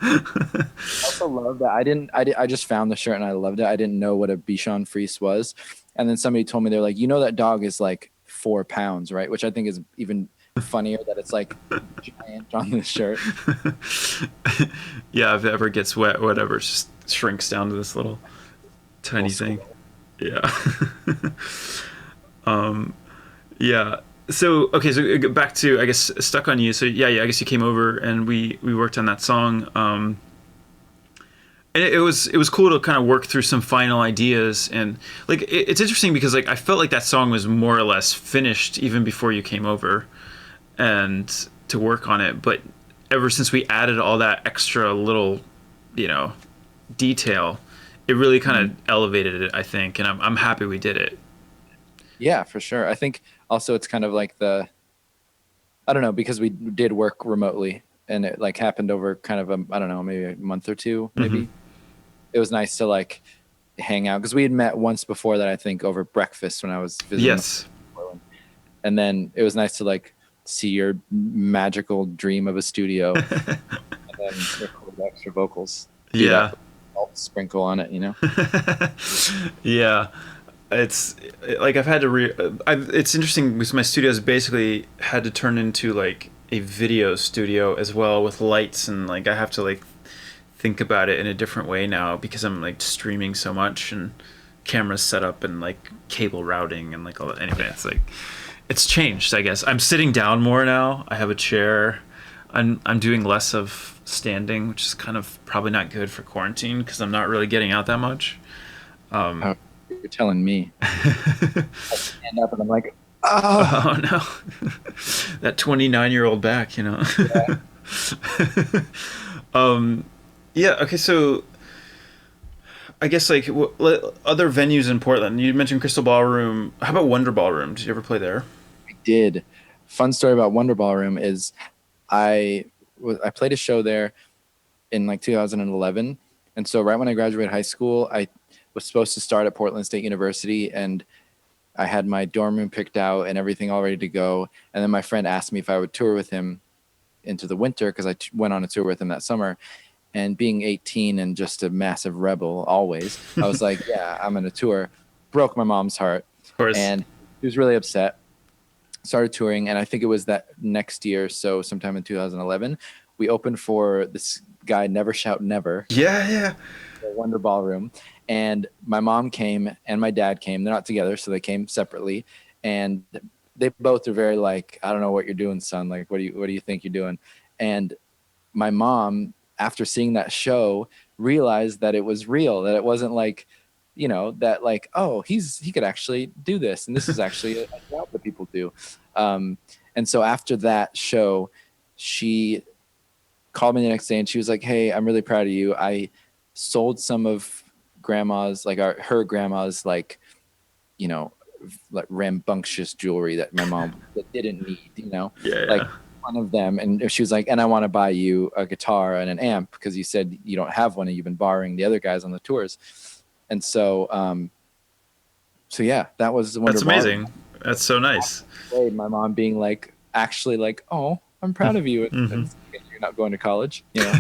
I also love that I just found the shirt and I loved it. I didn't know what a Bichon Frise was, and then somebody told me, they're like, you know, that dog is like 4 pounds, right? Which I think is even funnier that it's like giant on the shirt. Yeah, if it ever gets wet, whatever, it just shrinks down to this little tiny thing. Yeah. Yeah. So okay, so back to I guess Stuck on You. So yeah, I guess you came over and we worked on that song. And it was cool to kind of work through some final ideas, and like it's interesting because like I felt like that song was more or less finished even before you came over and to work on it. But ever since we added all that extra little, you know, detail, it really kind of elevated it, I think, and I'm happy we did it. Yeah, for sure. I think also it's kind of like I don't know, because we did work remotely and it like happened over kind of I don't know, maybe a month or two, maybe. It was nice to like hang out because we had met once before that, I think, over breakfast when I was visiting. Yes. And then it was nice to like see your magical dream of a studio and then record extra vocals. Do Yeah. that sprinkle on it, you know? Yeah. It's like I've had to it's interesting because my studio's basically had to turn into like a video studio as well with lights, and like I have to like think about it in a different way now because I'm like streaming so much and cameras set up and like cable routing and like all that. Anyway, it's like it's changed, I guess. I'm sitting down more now. I have a chair. I'm doing less of standing, which is kind of probably not good for quarantine because I'm not really getting out that much. Oh, you're telling me. I stand up and I'm like, oh, Oh no. That 29-year-old back, you know. yeah. Yeah, okay, so I guess like other venues in Portland. You mentioned Crystal Ballroom. How about Wonder Ballroom? Did you ever play there? I did. Fun story about Wonder Ballroom is I played a show there in like 2011. And so right when I graduated high school, I was supposed to start at Portland State University, and I had my dorm room picked out and everything all ready to go. And then my friend asked me if I would tour with him into the winter because I went on a tour with him that summer. And being 18 and just a massive rebel always, I was like, yeah, I'm on a tour. Broke my mom's heart. Of course. And she was really upset. Started touring, and I think it was that next year, so sometime in 2011, we opened for this guy, Never Shout Never, Yeah. the Wonder Ballroom. And my mom came and my dad came. They're not together, so they came separately. And they both are very like, I don't know what you're doing, son. Like, what do you think you're doing? And my mom, after seeing that show, realized that it was real, that it wasn't like, you know, that like, oh, he could actually do this, and this is actually a job that people do. And so after that show, she called me the next day and she was like, hey, I'm really proud of you. I sold some of grandma's, like her grandma's, like, you know, like rambunctious jewelry that my mom didn't need, you know, like one of them. And she was like, and I want to buy you a guitar and an amp because you said you don't have one and you've been borrowing the other guys on the tours. And so, so yeah, that was the Wonder That's amazing. That's so nice. My mom being like, actually like, oh, I'm proud of you. And you're not going to college, you know?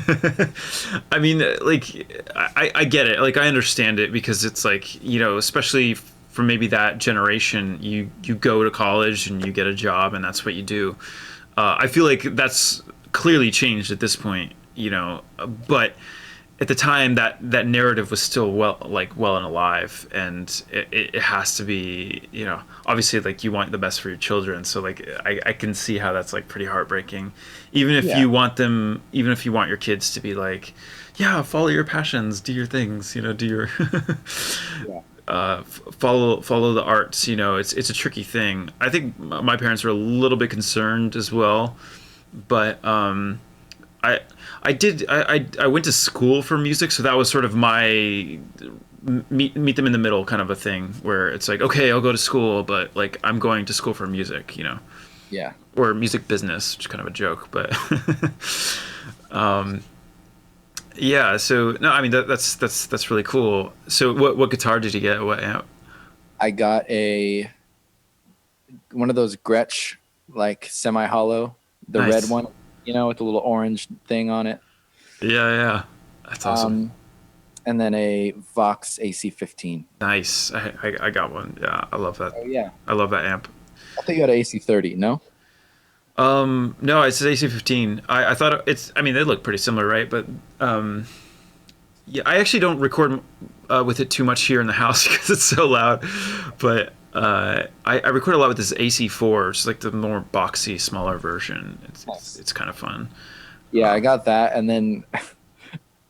I mean, like, I get it. Like, I understand it because it's like, you know, especially for maybe that generation, you go to college and you get a job and that's what you do. I feel like that's clearly changed at this point, you know, but at the time that narrative was still well and alive, and it has to be, you know, obviously like you want the best for your children, so like I can see how that's like pretty heartbreaking, even if you want your kids to be like, yeah, follow your passions, do your things, you know, do your follow the arts, you know. It's a tricky thing. I think my parents were a little bit concerned as well, but I went to school for music, so that was sort of my meet them in the middle kind of a thing, where it's like, okay, I'll go to school, but like I'm going to school for music, you know. Yeah. Or music business, which is kind of a joke, but yeah. So no, I mean that's really cool. So what guitar did you get? What amp? I got one of those Gretsch, like semi-hollow, the Nice. red one, you know, with the little orange thing on it. Yeah, that's awesome. And then a Vox AC-15. Nice. I got one. Yeah, I love that. Oh yeah. I love that amp. I thought you had an AC-30, no? No, it's an AC-15. I thought I mean, they look pretty similar, right? But yeah, I actually don't record with it too much here in the house because it's so loud. But I record a lot with this AC4, it's like the more boxy, smaller version. It's kind of fun. Yeah, I got that, and then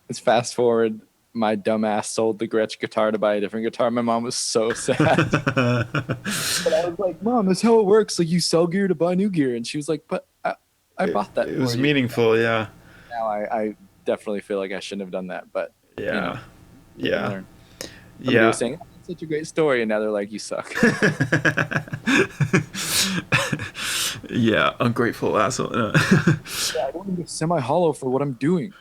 let's fast forward. My dumbass sold the Gretsch guitar to buy a different guitar. My mom was so sad. But I was like, Mom, that's how it works. Like, you sell gear to buy new gear. And she was like, but I bought that It for was you. meaningful, yeah. Now I definitely feel like I shouldn't have done that. But, you know, Yeah. live and Yeah. learn. Somebody Yeah. was saying, oh, that's such a great story. And now they're like, you suck. Yeah, ungrateful asshole. Yeah, I don't even semi-hollow for what I'm doing.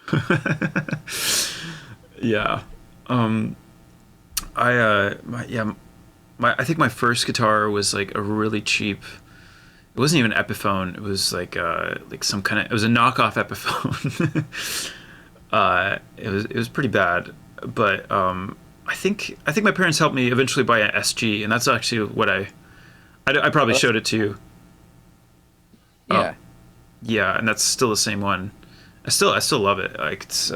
Yeah. Um, I think my first guitar was like a really cheap. It wasn't even Epiphone. It was like some kind of. It was a knockoff Epiphone. It was pretty bad, but I think my parents helped me eventually buy an SG, and that's actually what I probably showed it to you. Yeah. Yeah, and that's still the same one. I still love it. Like it's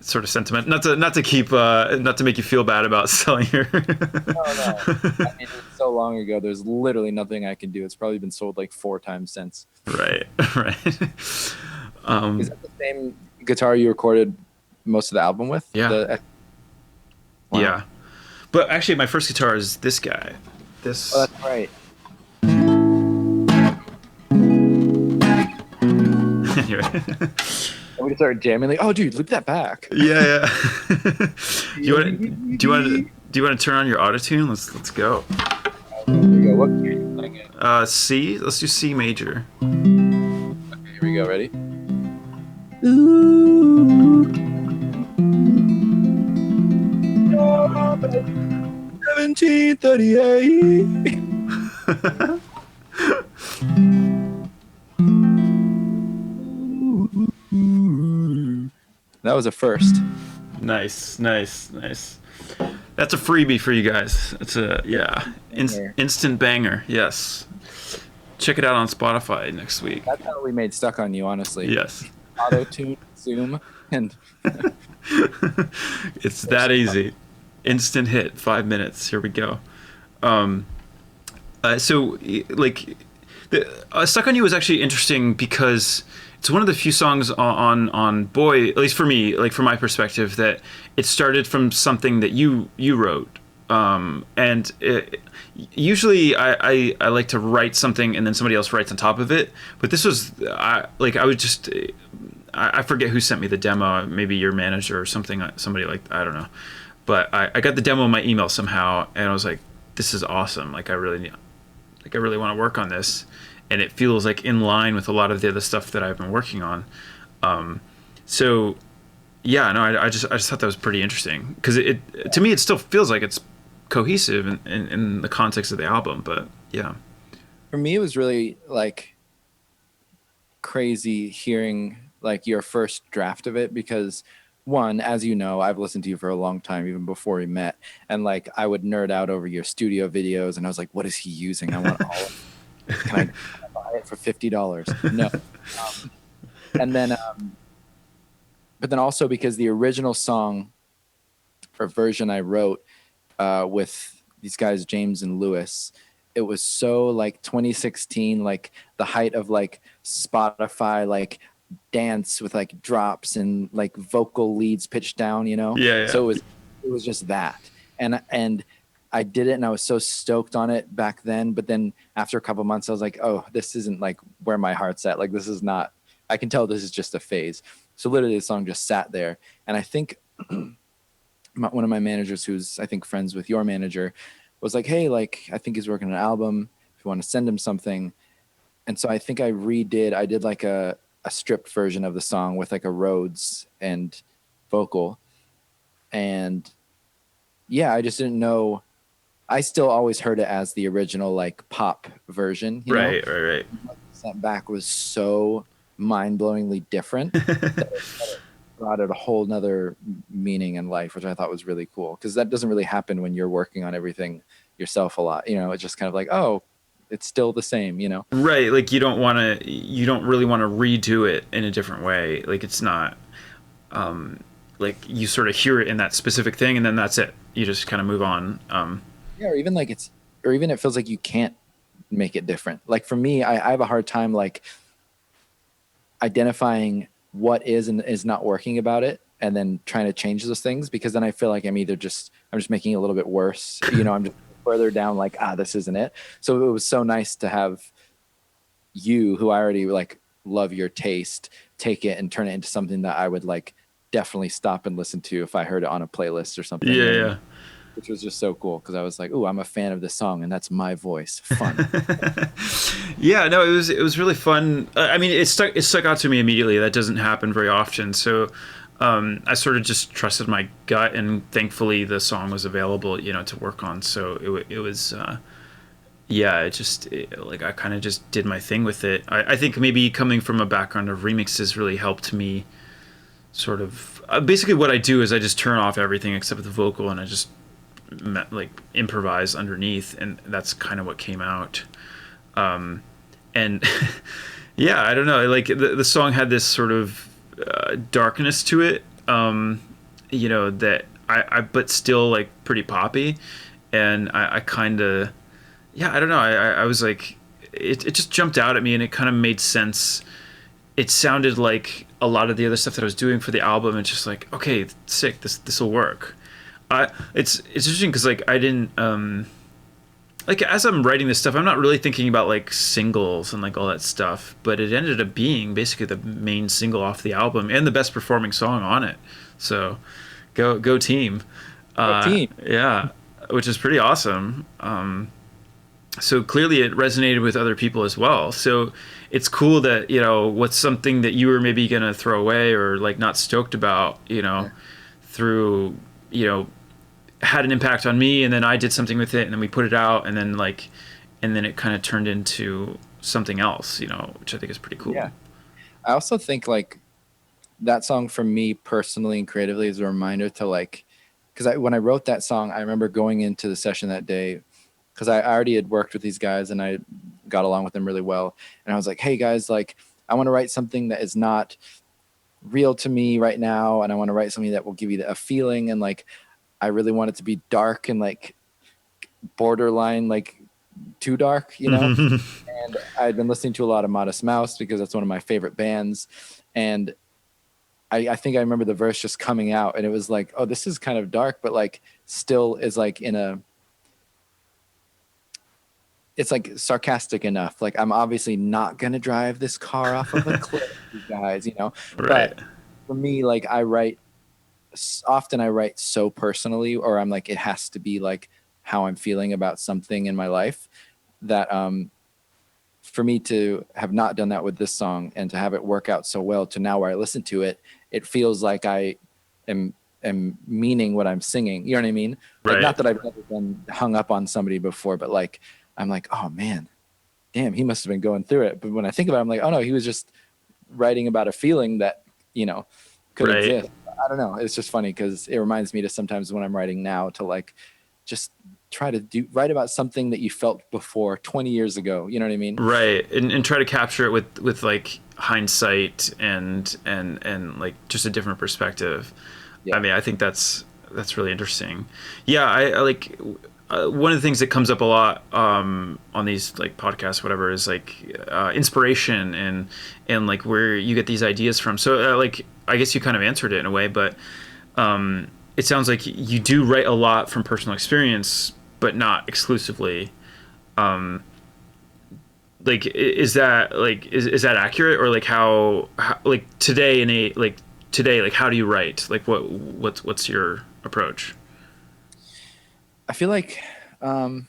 sort of sentiment. Not to keep not to make you feel bad about selling your. No, no. I mean, it's so long ago. There's literally nothing I can do. It's probably been sold like 4 times since. Right, right. Is that the same guitar you recorded most of the album with? Yeah. Wow. Yeah, but actually, my first guitar is this guy. This. Oh, that's right. Anyway. And we start jamming like, oh, dude, look at that back. Yeah, yeah. do you want to turn on your auto tune? Let's go. Here we go. What key are you playing in? C. Let's do C major. Okay, here we go. Ready? 1738. That was a first. Nice. That's a freebie for you guys. It's a instant banger. Yes. Check it out on Spotify next week. That's how we made Stuck on You, honestly. Yes. Auto tune, Zoom, and It's that easy. Instant hit. 5 minutes. Here we go. So like, Stuck on You was actually interesting because it's one of the few songs on Boy, at least for me, like from my perspective, that it started from something that you wrote. And usually I like to write something and then somebody else writes on top of it. But this was I forget who sent me the demo, maybe your manager or something, somebody like, I don't know. But I got the demo in my email somehow, and I was like, this is awesome. Like I really want to work on this. And it feels like in line with a lot of the other stuff that I've been working on. So yeah, no, I just thought that was pretty interesting because to me, it still feels like it's cohesive in the context of the album, but yeah. for me, it was really like crazy hearing like your first draft of it because one, as you know, I've listened to you for a long time, even before we met. And like, I would nerd out over your studio videos and I was like, what is he using? I want all of it. Can I buy it for $50? No. And then, but then also because the original song or version I wrote with these guys, James and Lewis, it was so like 2016, like the height of like Spotify, like dance with like drops and like vocal leads pitched down, you know? Yeah. So it was just that. And I did it and I was so stoked on it back then. But then after a couple months, I was like, oh, this isn't like where my heart's at. Like, this is not, I can tell this is just a phase. So literally the song just sat there. And I think one of my managers, who's I think friends with your manager, was like, hey, like, I think he's working on an album. If you want to send him something. And so I think I did like a stripped version of the song with like a Rhodes and vocal. And yeah, I just didn't know. I still always heard it as the original like pop version. You know? Right. What I sent back was so mind-blowingly different that it brought it a whole nother meaning in life, which I thought was really cool. Because that doesn't really happen when you're working on everything yourself a lot. You know, it's just kind of like, oh, it's still the same, you know? Right. Like you don't really want to redo it in a different way. Like it's not, like you sort of hear it in that specific thing and then that's it. You just kind of move on. Yeah, or even like or even it feels like you can't make it different. Like for me, I have a hard time like identifying what is and is not working about it, and then trying to change those things, because then I feel like I'm just making it a little bit worse. I'm just further down like, this isn't it. So it was so nice to have you, who I already like love your taste, take it and turn it into something that I would like definitely stop and listen to if I heard it on a playlist or something. Yeah, yeah. Which was just so cool, because I was like, "Ooh, I'm a fan of this song, and that's my voice." Fun. Yeah, no, it was really fun. I mean, it stuck out to me immediately. That doesn't happen very often. So I sort of just trusted my gut, and thankfully the song was available, to work on. So it was yeah, like I kind of just did my thing with it. I think maybe coming from a background of remixes really helped me sort of basically what I do is I just turn off everything except the vocal, and I just like improvise underneath, and that's kind of what came out. And yeah, I don't know, like the song had this sort of darkness to it, that I but still like pretty poppy, and I kind of, yeah, I don't know, I was like, it just jumped out at me, and it kind of made sense. It sounded like a lot of the other stuff that I was doing for the album. It's just like, okay, sick, this will work. It's interesting because like I didn't like, as I'm writing this stuff, I'm not really thinking about like singles and like all that stuff, but it ended up being basically the main single off the album and the best performing song on it. So go team. Go team. Yeah, which is pretty awesome. So clearly it resonated with other people as well. So it's cool that, what's something that you were maybe going to throw away or like not stoked about, through, had an impact on me, and then I did something with it, and then we put it out, and then it kind of turned into something else, which I think is pretty cool. Yeah. I also think like that song for me personally and creatively is a reminder to like, because when I wrote that song, I remember going into the session that day, because I already had worked with these guys and I got along with them really well. And I was like, hey guys, like I want to write something that is not real to me right now. And I want to write something that will give you a feeling. And like, I really want it to be dark and like borderline, like too dark, And I'd been listening to a lot of Modest Mouse because that's one of my favorite bands. And I think I remember the verse just coming out, and it was like, oh, this is kind of dark, but like still is like it's like sarcastic enough. Like, I'm obviously not going to drive this car off of a cliff, you guys, Right. But for me, like I write so personally, or I'm like, it has to be like how I'm feeling about something in my life, that for me to have not done that with this song and to have it work out so well to now where I listen to it, it feels like I am meaning what I'm singing. You know what I mean? Like, Right. not that I've never been hung up on somebody before, but like, I'm like, oh man, damn, he must have been going through it. But when I think about it, I'm like, oh no, he was just writing about a feeling that, could Right. exist. I don't know. It's just funny because it reminds me to sometimes when I'm writing now to like, just try to write about something that you felt before 20 years ago. You know what I mean? Right. And try to capture it with like hindsight and like just a different perspective. Yeah. I mean, I think that's really interesting. Yeah, I like one of the things that comes up a lot on these like podcasts, whatever, is like inspiration and like where you get these ideas from. So like, I guess you kind of answered it in a way, but it sounds like you do write a lot from personal experience, but not exclusively. Like, is that accurate, or like how like today like how do you write? Like what's your approach? I feel like I'm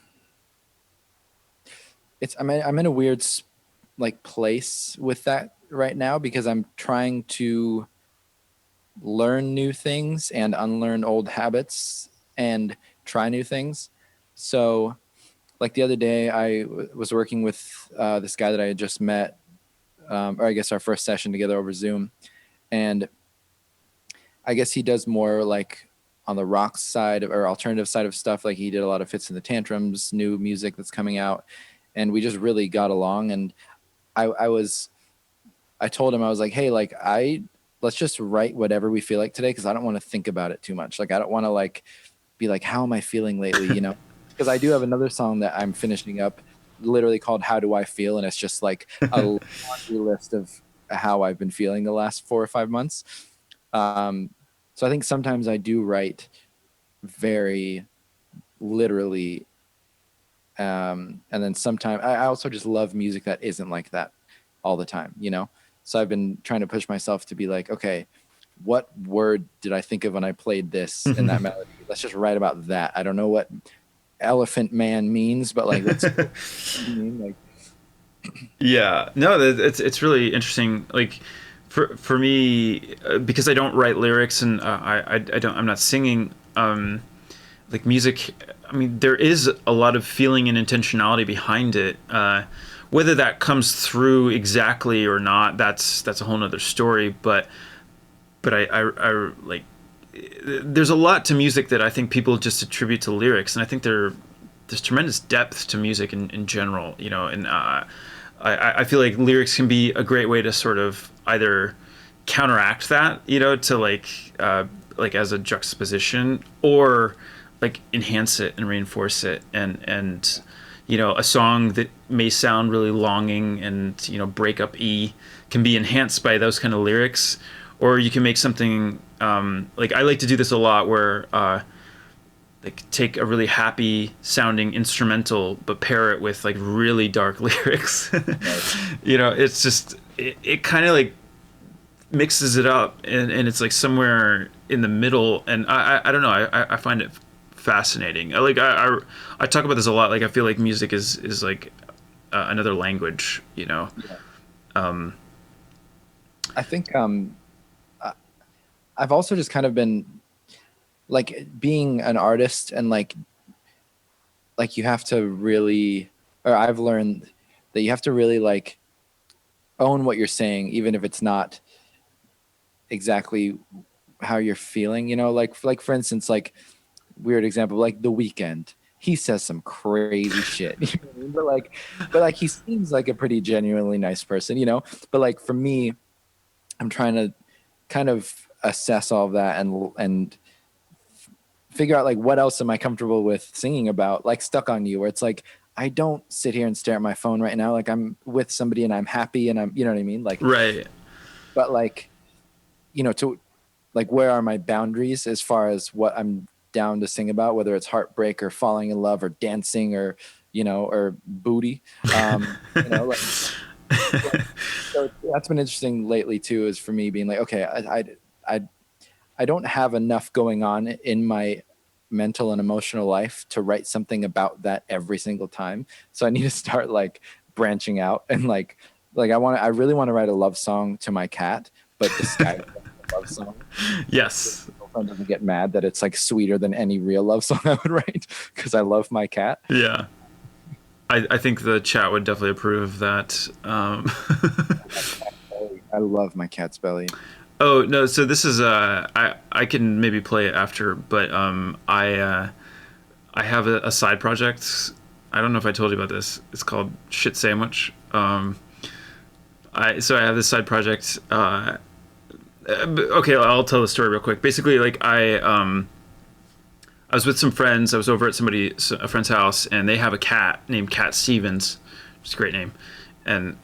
in a weird like place with that right now, because I'm trying to learn new things and unlearn old habits and try new things. So like the other day I was working with this guy that I had just met, or I guess our first session together over Zoom. And I guess he does more like on the rock side or alternative side of stuff. Like he did a lot of Fits in the Tantrums, new music that's coming out. And we just really got along. And I told him, I was like, hey, like let's just write whatever we feel like today, because I don't want to think about it too much. Like I don't want to like be like, how am I feeling lately? Because because I do have another song that I'm finishing up, literally called "How Do I Feel," and it's just like a laundry list of how I've been feeling the last 4 or 5 months. So I think sometimes I do write very literally, and then sometimes I also just love music that isn't like that all the time, you know. So I've been trying to push myself to be like, okay, what word did I think of when I played this in that melody? Let's just write about that. I don't know what Elephant Man means, but like, let's like, Yeah, no, it's really interesting. Like for me, because I don't write lyrics and I'm not singing. Like music, I mean, there is a lot of feeling and intentionality behind it. Whether that comes through exactly or not, that's a whole nother story. But I like, there's a lot to music that I think people just attribute to lyrics, and I think there's tremendous depth to music in general, you know. And I feel like lyrics can be a great way to sort of either counteract that, you know, to like as a juxtaposition, or like enhance it and reinforce it. And you know, a song that may sound really longing and, you know, break up E can be enhanced by those kind of lyrics. Or you can make something, like I like to do this a lot, where like take a really happy sounding instrumental but pair it with like really dark lyrics. You know, it's just it kind of like mixes it up, and it's like somewhere in the middle. And I don't know, I find it fascinating. I talk about this a lot. Like I feel like music is like another language, you know. Yeah. I think I've also just kind of been like, being an artist, and like you have to really, or I've learned that you have to really like own what you're saying, even if it's not exactly how you're feeling, you know. Like for instance, like, weird example, like The Weeknd, he says some crazy shit. You know what I mean? But like he seems like a pretty genuinely nice person, you know. But like for me, I'm trying to kind of assess all of that, and figure out like, what else am I comfortable with singing about, like Stuck on You, where it's like, I don't sit here and stare at my phone right now, like I'm with somebody and I'm happy and I'm, you know what I mean, like, Right. but like, you know, to like, where are my boundaries as far as what I'm down to sing about, whether it's heartbreak or falling in love or dancing or, you know, or booty, you know, like, so that's been interesting lately too, is for me being like, okay, I I don't have enough going on in my mental and emotional life to write something about that every single time. So I need to start like branching out, and I really want to write a love song to my cat, but disguise it as a love song. Yes. My girlfriend doesn't get mad that it's like sweeter than any real love song I would write, because I love my cat. Yeah. I think the chat would definitely approve of that. I love my cat's belly. Oh no! So this is I can maybe play it after, but I have a side project. I don't know if I told you about this. It's called Shit Sandwich. I have this side project. Okay, I'll tell the story real quick. Basically, like I was with some friends. I was over at a friend's house, and they have a cat named Cat Stevens, which is a great name, and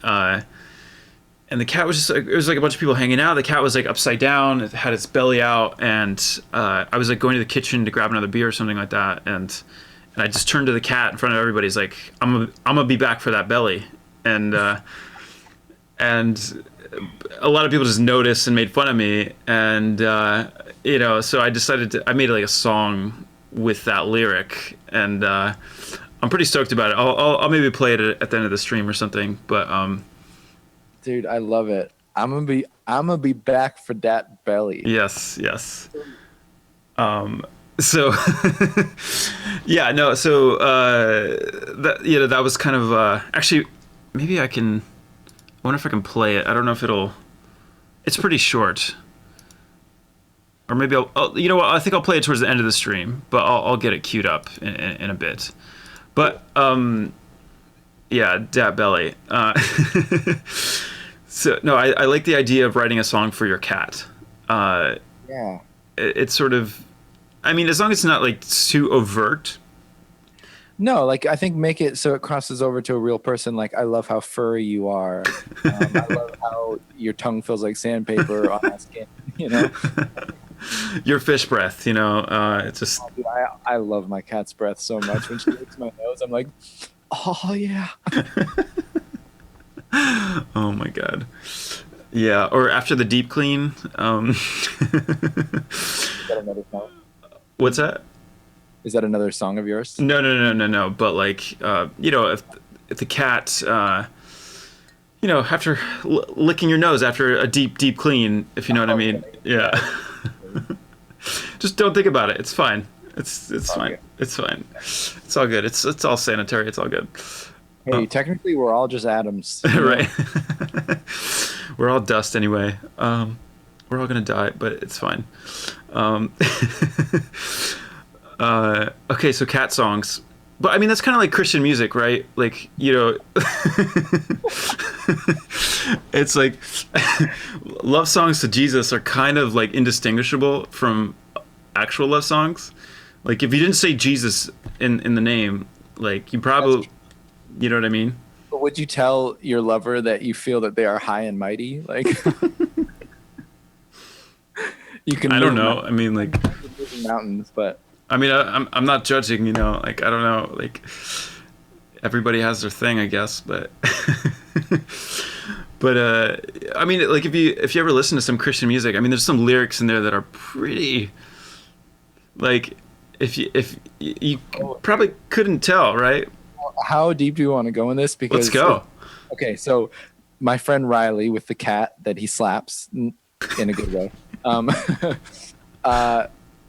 the cat was just like, it was like a bunch of people hanging out. The cat was like upside down, it had its belly out, and I was like going to the kitchen to grab another beer or something like that, and I just turned to the cat in front of everybody. He's like, I'm gonna be back for that belly, and a lot of people just noticed and made fun of me, and you know, so I made like a song with that lyric, and I'm pretty stoked about it. I'll maybe play it at the end of the stream or something, but Dude, I love it. I'm gonna be back for that belly. yes. So yeah, no, so that, you know, that was kind of actually, maybe I wonder if I can play it. I don't know if it's pretty short. Or maybe you know what, I think I'll play it towards the end of the stream, but I'll get it queued up in a bit. But yeah, Dat Belly. So no, I like the idea of writing a song for your cat. It's sort of, I mean, as long as it's not like too overt, No, like I think make it so it crosses over to a real person. Like I love how furry you are. I love how your tongue feels like sandpaper on my skin. You know, Your fish breath, it's just oh, dude, I love my cat's breath so much. When she licks my nose, I'm like, oh yeah. oh my god. Yeah, or after the deep clean. Is that another song? What's that? Is that another song of yours? No, no, no, no, no. But like, if the cat, after licking your nose after a deep clean, if you know what I mean. Yeah. Just don't think about it. It's fine. It's fine. Good. It's fine. It's all good. It's all sanitary. It's all good. Hey, technically, we're all just atoms, right. We're all dust anyway. We're all gonna die, but it's fine. Um, okay, so cat songs. But I mean, that's kind of like Christian music, right? Like, it's like love songs to Jesus are kind of like indistinguishable from actual love songs. Like, if you didn't say Jesus in the name, like, you probably, you know what I mean? But would you tell your lover that you feel that they are high and mighty? Like, you can. I don't know. I mean, like, mountains, but I mean, I'm not judging. Like, I don't know. Like, everybody has their thing, I guess. But I mean, like, if you ever listen to some Christian music, I mean, there's some lyrics in there that are pretty, like, if you probably couldn't tell, right? How deep do you want to go in this? Because let's go. Okay, so my friend Riley with the cat that he slaps in a good way,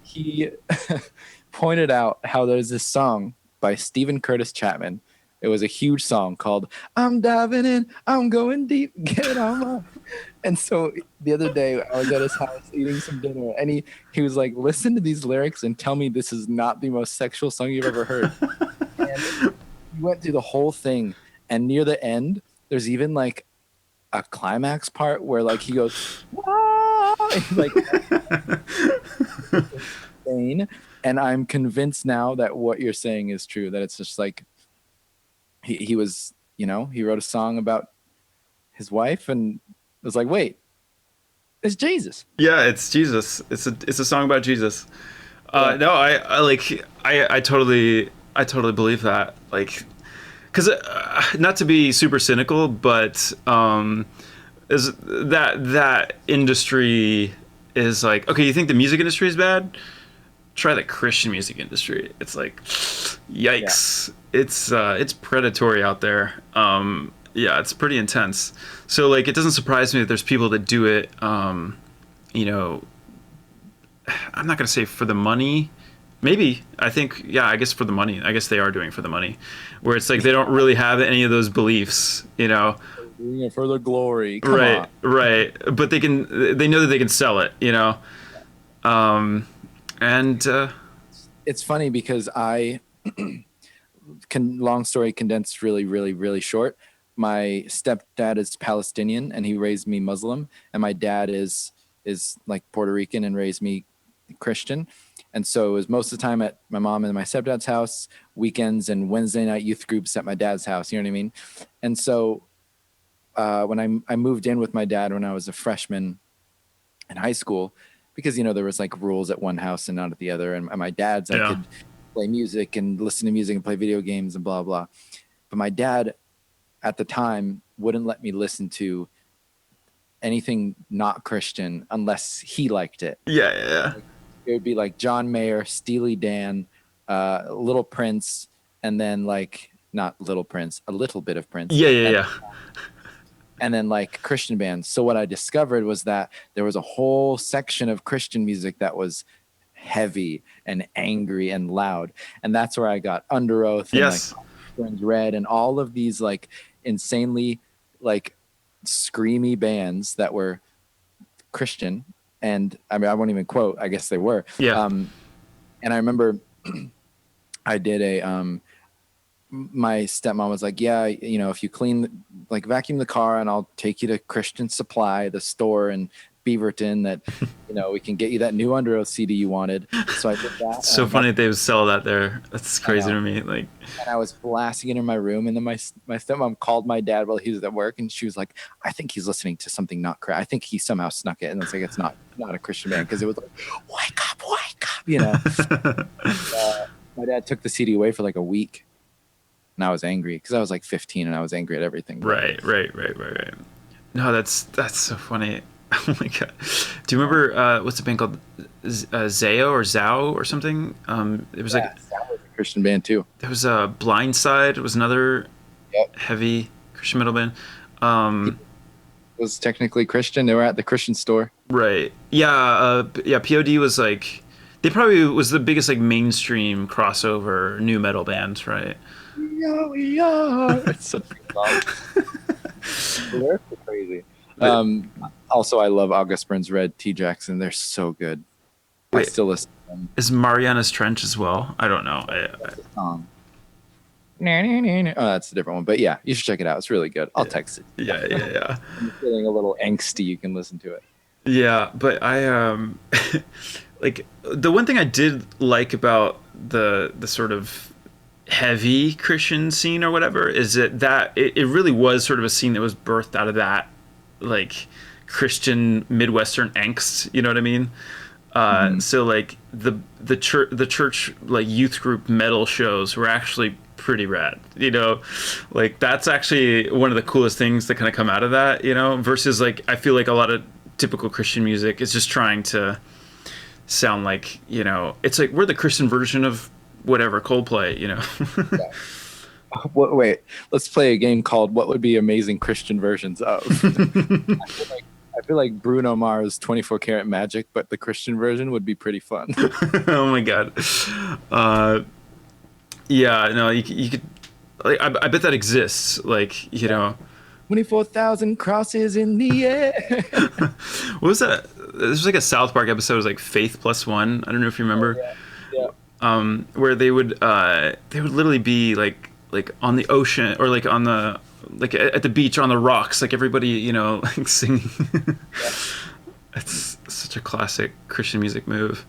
he pointed out how there's this song by Stephen Curtis Chapman. It was a huge song called "I'm Diving In, I'm Going Deep, Get On My." And so the other day I was at his house eating some dinner, and he was like, "Listen to these lyrics and tell me this is not the most sexual song you've ever heard." And he went through the whole thing, and near the end, there's even like a climax part where like he goes, "Wah!" like insane. And I'm convinced now that what you're saying is true. That it's just like he was, he wrote a song about his wife, and it was like, wait, it's Jesus. Yeah, it's Jesus. It's a song about Jesus. No, I totally believe that. Like, because not to be super cynical, but is that industry is like, okay, you think the music industry is bad? Try the Christian music industry. It's like, yikes. Yeah. It's predatory out there. Yeah, it's pretty intense. So like, it doesn't surprise me that there's people that do it. I'm not gonna say for the money. Maybe. I think, yeah, I guess for the money. I guess they are doing it for the money, where it's like they don't really have any of those beliefs, Doing it for the glory. Come right, on. right. But they know that they can sell it, and it's funny because I long story condensed really, really, really short. My stepdad is Palestinian and he raised me Muslim, and my dad is like Puerto Rican and raised me Christian. And so it was most of the time at my mom and my stepdad's house, weekends and Wednesday night youth groups at my dad's house. You know what I mean? And so when I moved in with my dad when I was a freshman in high school, because, there was like rules at one house and not at the other. And at my dad's, I could play music and listen to music and play video games and blah, blah. But my dad at the time wouldn't let me listen to anything not Christian unless he liked it. Yeah. It would be like John Mayer, Steely Dan, Little Prince, and then like not Little Prince, a little bit of Prince. Yeah. And then like Christian bands. So what I discovered was that there was a whole section of Christian music that was heavy and angry and loud. And that's where I got Under Oath and like Burns Red and all of these like insanely like screamy bands that were Christian. And I mean, I won't even quote, I guess they were. Yeah. And I remember I did my stepmom was like, yeah, if you vacuum the car and I'll take you to Christian Supply, the store, and Beaverton that, we can get you that new Under Oath CD you wanted. So I did that. It's so funny that they would sell that there. That's crazy to me. Like, and I was blasting it in my room, and then my stepmom called my dad while he was at work, and she was like, "I think he's listening to something not correct. I think he somehow snuck it." And it's like, it's not a Christian band, because it was like, "Wake up!" My dad took the CD away for like a week, and I was angry because I was like 15 and I was angry at everything. Right. No, that's so funny. Oh my god. Do you remember what's the band called? Zao or Zao or something? It was Zao was a Christian band too. There was a Blindside. It was another heavy Christian metal band. It was technically Christian. They were at the Christian store. Right. Yeah. POD was like, they probably was the biggest like mainstream crossover new metal band, right? Yeah. It's such a good song. They're crazy. Also, I love August Burns Red, T. Jackson. They're so good. I still listen to them. Is Mariana's Trench as well? I don't know. Oh, that's a different one. But yeah, you should check it out. It's really good. I'll text it. Yeah. I'm feeling a little angsty. You can listen to it. Yeah, but I like the one thing I did like about the sort of heavy Christian scene or whatever is that it really was sort of a scene that was birthed out of that like Christian Midwestern angst, you know what I mean? So like the church like youth group metal shows were actually pretty rad, like that's actually one of the coolest things that kind of come out of that, versus like I feel like a lot of typical Christian music is just trying to sound like, it's like we're the Christian version of whatever Coldplay, Yeah. Wait, let's play a game called What Would Be Amazing Christian Versions Of. I feel like Bruno Mars 24 Karat Magic, but the Christian version would be pretty fun. Oh my god. Yeah, no, you could like I bet that exists, like, 24,000 crosses in the air. What was that? This was like a South Park episode. It was like Faith Plus One. I don't know if you remember. Yeah. Where they would literally be like on the ocean or like on the like at the beach on the rocks, like everybody like singing. Yeah. It's such a classic Christian music move.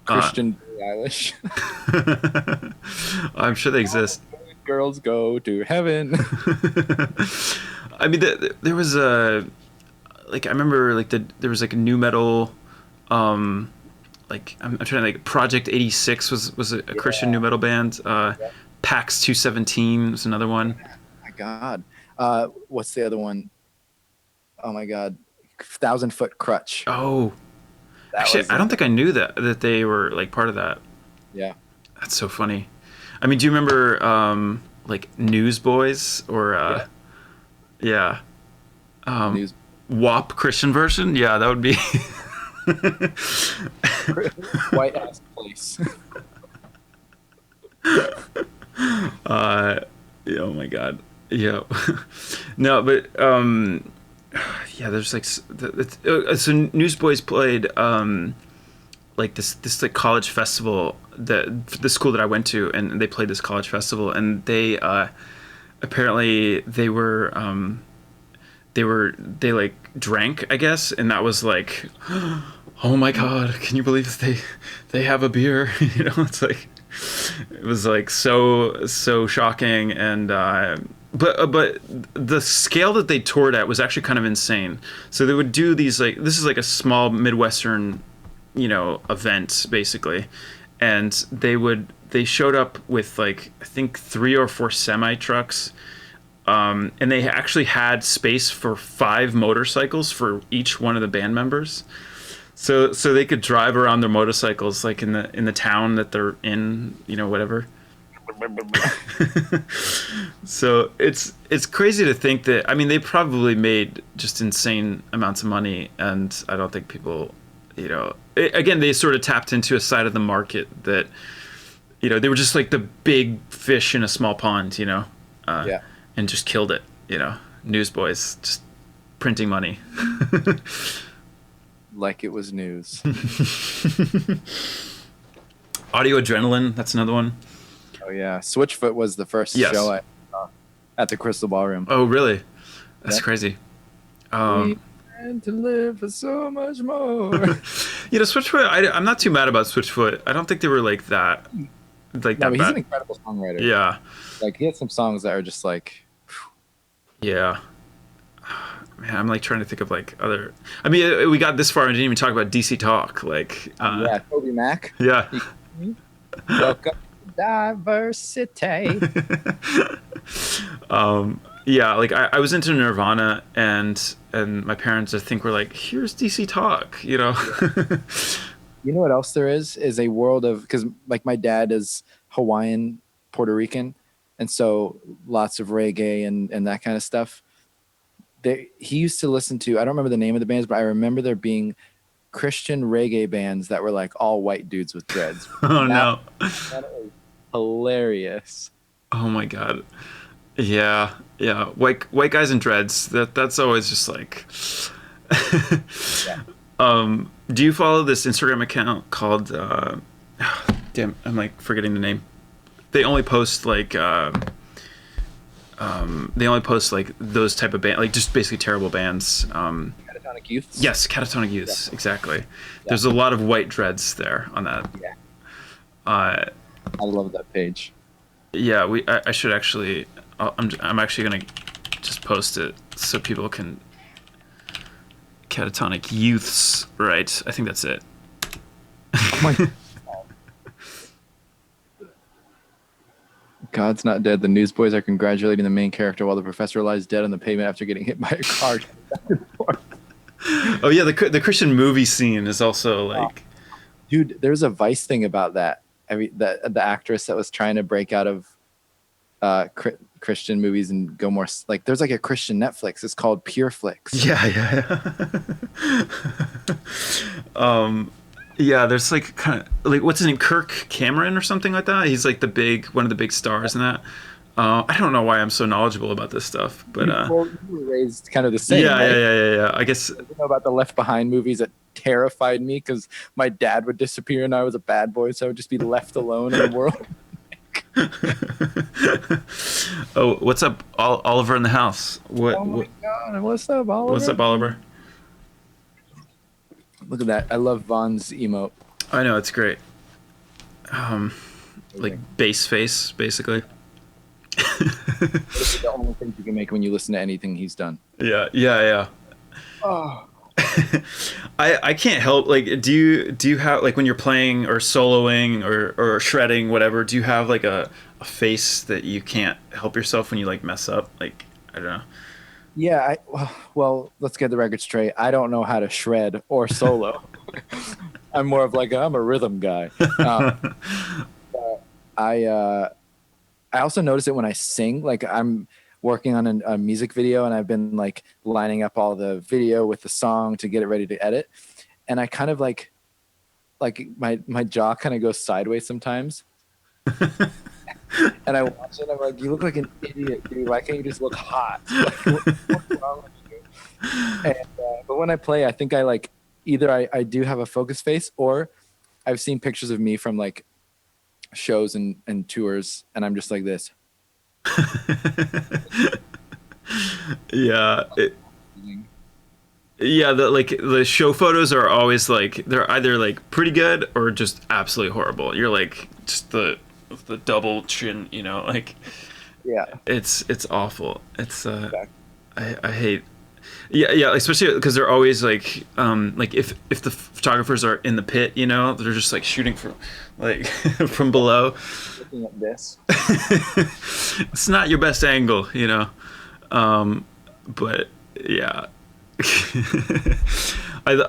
Christian Eilish. I'm sure they exist. Girls go to heaven. I mean, there was a like I remember like there was like a new metal. Like I'm trying to like Project 86 was a Christian new metal band. PAX 217 was another one. Oh my God. What's the other one? Oh my God. 1,000 Foot Crutch. Oh, actually, I don't think I knew that they were like part of that. Yeah. That's so funny. I mean, do you remember like Newsboys or yeah. News. WAP Christian version? Yeah, that would be White ass place. Oh my god. Yeah. No, but yeah, there's like so Newsboys played like this like college festival, the school that I went to, and they played this college festival, and they apparently they like drank, I guess, and that was like, oh my god, can you believe they have a beer? It's like, it was like so shocking, and but the scale that they toured at was actually kind of insane. So they would do these like, this is like a small Midwestern event basically, and they showed up with like I think 3 or 4 semi trucks. And they actually had space for 5 motorcycles for each one of the band members, so they could drive around their motorcycles like in the town that they're in, whatever. So it's crazy to think that, I mean, they probably made just insane amounts of money, and I don't think people, again, they sort of tapped into a side of the market that, they were just like the big fish in a small pond, Yeah. And just killed it, Newsboys, just printing money. Like it was news. Audio Adrenaline, that's another one. Oh yeah, Switchfoot was the first show I saw at the Crystal Ballroom. Oh really? That's crazy. We And to live for so much more. Switchfoot. I'm not too mad about Switchfoot. I don't think they were like that, like No, that but he's an bad. incredible songwriter. Yeah, Like he had some songs that are just like, yeah. Man, I'm like trying to think of like other. I mean, we got this far and didn't even talk about DC Talk. Like, yeah, Toby Mac. yeah. Welcome to diversity. Yeah, like I was into Nirvana, and my parents I think were like, here's DC Talk, You know what else there is a world of, because like my dad is Hawaiian, Puerto Rican, and so lots of reggae and that kind of stuff. He used to listen to, I don't remember the name of the bands, but I remember there being Christian reggae bands that were like all white dudes with dreads. Oh no. That is hilarious. Oh my god. Yeah, yeah. White guys and dreads. That's always just like. Yeah. Do you follow this Instagram account called? Damn, I'm like forgetting the name. They only post like. They only post like those type of band, like just basically terrible bands. Catatonic Youths? Yes, Catatonic Youths, Yeah. Exactly. Yeah. There's a lot of white dreads there on that. Yeah. Uh, I love that page. yeah, I should actually. I'm actually gonna just post it so people can. Catatonic Youths, right? I think that's it. Oh my God's not dead. The newsboys are congratulating the main character while the professor lies dead on the pavement after getting hit by a car. Oh yeah, the Christian movie scene is also like. Dude, there's a Vice thing about that. I mean, the actress that was trying to break out of Christian movies and go more like, there's like a Christian Netflix. It's called Pure Flix. Yeah. Yeah, there's like kind of like what's his name, Kirk Cameron or something like that. He's like one of the big stars in that. I don't know why I'm so knowledgeable about this stuff, but Well, you were raised kind of the same. yeah, right? yeah. I guess You know about the Left Behind movies that terrified me because my dad would disappear and I was a bad boy, so I would just be left alone in the world. Oh, what's up, Oliver in the house? Oh my God, what's up, Oliver? What's up, Oliver? Look at that. I love Vaughn's emote. I know, it's great. Like bass face, basically. This is the only thing you can make when you listen to anything he's done. Yeah. Oh. I can't help, like, do you have, like, when you're playing or soloing or shredding, whatever, do you have like a face that you can't help yourself when you like mess up? Like, I don't know. Yeah, well, let's get the record straight. I don't know how to shred or solo. I'm more of like I'm a rhythm guy. But I also notice it when I sing. Like I'm working on a music video and I've been like lining up all the video with the song to get it ready to edit, and I kind of like my jaw kind of goes sideways sometimes. And I watch it, I'm like, you look like an idiot, dude. Why can't you just look hot? Like, what's wrong with you? And, but when I play, I think I like either I do have a focus face, or I've seen pictures of me from like shows and tours, and I'm just like this. Yeah. Yeah, the show photos are always like they're either like pretty good or just absolutely horrible. You're like just the double chin, like Yeah. it's awful. It's Exactly. I hate. Yeah, especially because they're always like if the photographers are in the pit, they're just like shooting from like from below. Looking at this. It's not your best angle, but yeah.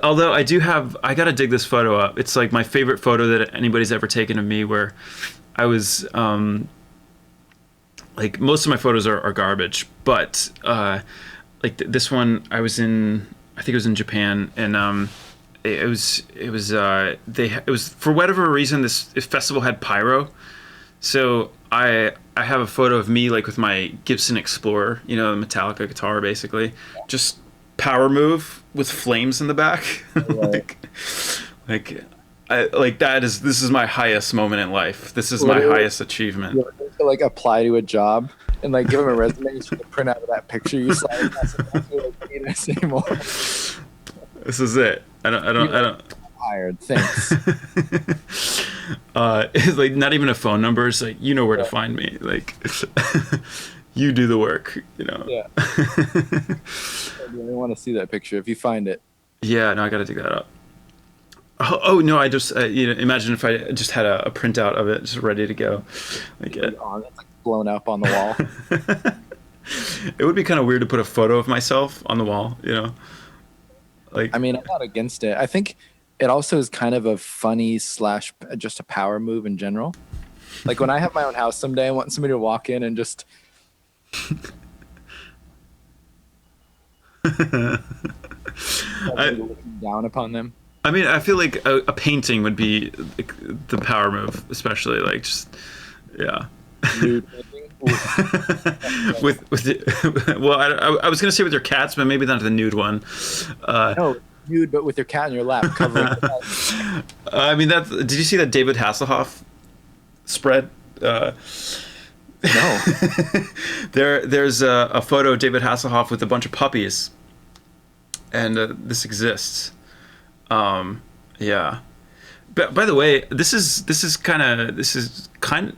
Although I gotta dig this photo up. It's like my favorite photo that anybody's ever taken of me, where I was like most of my photos are garbage, but like this one I think it was in Japan, and it was for whatever reason this festival had pyro, so I have a photo of me like with my Gibson Explorer, the Metallica guitar, basically just power move with flames in the back. This is my highest moment in life. This is my highest achievement. You ever to like apply to a job and like give them a resume so you can print out of that picture you slide across the back, like, this anymore. This is it. I don't. Tired. Thanks. It's like not even a phone number. It's like, you know where to Yeah. find me. Like, you do the work, you know? Yeah. I really want to see that picture if you find it. Yeah, no, I got to dig that up. Oh, no, I just, imagine if I just had a printout of it just ready to go. Like, It's like blown up on the wall. it would be kind of weird to put a photo of myself on the wall, you know? Like, I mean, I'm not against it. I think it also is kind of a funny slash just a power move in general. Like when I have my own house someday, I want somebody to walk in and just looking down upon them. I mean, I feel like a painting would be like, the power move, especially like just, yeah. Nude painting. Well, I was gonna say with your cats, but maybe not the nude one. No, nude, but with your cat in your lap, covering. I mean, did you see that David Hasselhoff spread? No. There's a photo of David Hasselhoff with a bunch of puppies, and this exists. Yeah. But by the way, this is kind of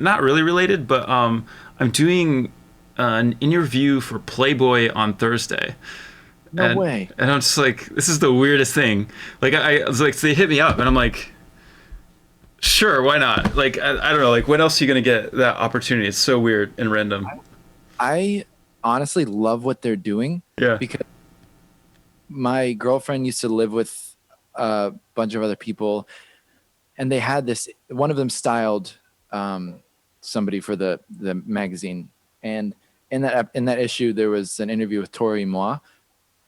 not really related, but I'm doing an interview for Playboy on Thursday. No way. And I'm just like, this is the weirdest thing. Like I was like, so they hit me up, and I'm like, sure, why not? Like I don't know, like when else are you gonna get that opportunity? It's so weird and random. I honestly love what they're doing. Yeah. Because my girlfriend used to live with a bunch of other people, and they had this. One of them styled somebody for the magazine, and in that issue there was an interview with Tori Moi,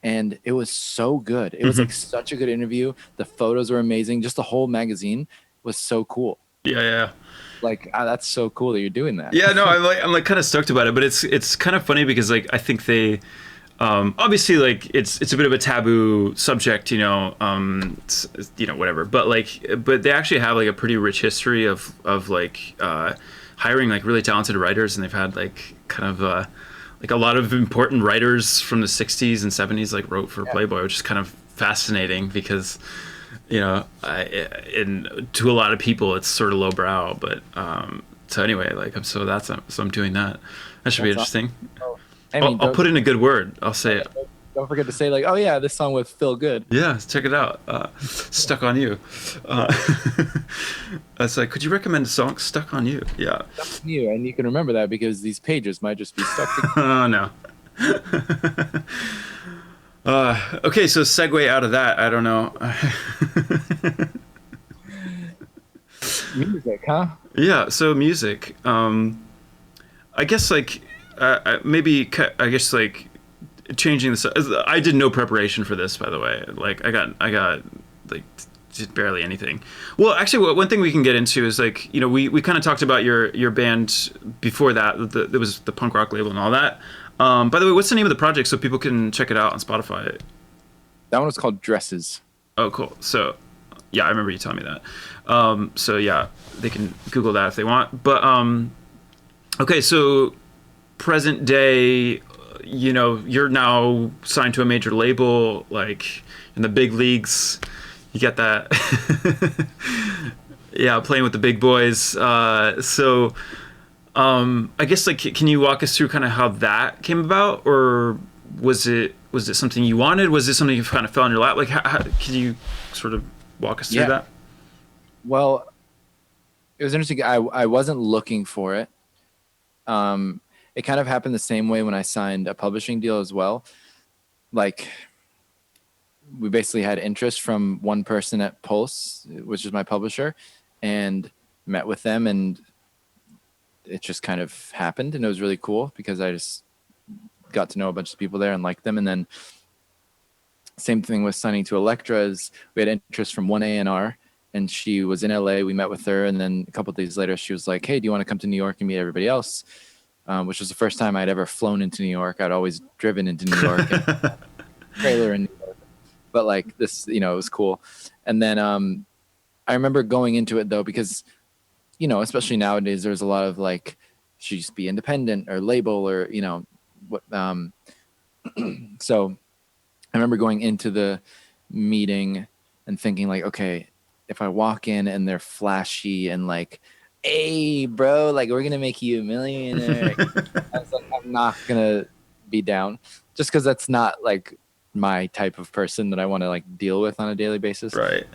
and it was so good. It was like such a good interview. The photos were amazing. Just the whole magazine was so cool. Yeah. Like that's so cool that you're doing that. Yeah, no, I'm like kind of stoked about it, but it's kind of funny because like I think they obviously like it's a bit of a taboo subject, you know, whatever, but they actually have like a pretty rich history of like hiring like really talented writers, and they've had like kind of like a lot of important writers from the 60s and 70s like wrote for Playboy, which is kind of fascinating because you know, to a lot of people it's sort of lowbrow, but so anyway, like so I'm doing that. That should be interesting. Awesome. I mean, I'll put in a good word. I'll say it. Don't forget to say like, oh yeah, this song with Phil Good. Yeah, check it out. Stuck on You. It's like, could you recommend a song? Stuck on You. Yeah. Stuck on You, and you can remember that because these pages might just be stuck together. Oh no. Okay, so segue out of that. I don't know. Music, huh? Yeah. So music. I guess like I guess like changing this. I did no preparation for this, by the way. Like I got like did barely anything. Well, actually, one thing we can get into is like, you know, we kind of talked about your band before that. There was the punk rock label and all that. By the way, what's the name of the project so people can check it out on Spotify? That one was called Dresses. Oh, cool. So, yeah, I remember you telling me that. So yeah, they can Google that if they want. But okay, so present day, you know, you're now signed to a major label, like in the big leagues. You get that. Yeah, playing with the big boys. So I guess like, can you walk us through kind of how that came about, or was it something you wanted? Was it something you kind of fell in your lap? Like, how can you sort of walk us through that? Well, it was interesting. I wasn't looking for it. It kind of happened the same way when I signed a publishing deal as well. Like, we basically had interest from one person at Pulse, which is my publisher, and met with them, and it just kind of happened, and it was really cool because I just got to know a bunch of people there and liked them. And then same thing with signing to Elektra, is we had interest from one A&R, and she was in LA. We met with her, and then a couple of days later she was like, hey, do you want to come to New York and meet everybody else? Which was the first time I'd ever flown into New York. I'd always driven into New York and trailer in New York, but like this, you know, it was cool. And then I remember going into it though, because, you know, especially nowadays, there's a lot of like, should you just be independent or label or, you know, what, so I remember going into the meeting and thinking like, okay, if I walk in and they're flashy and like, hey, bro, like we're gonna make you a millionaire. I was like, I'm not gonna be down, just because that's not like my type of person that I want to like deal with on a daily basis. Right.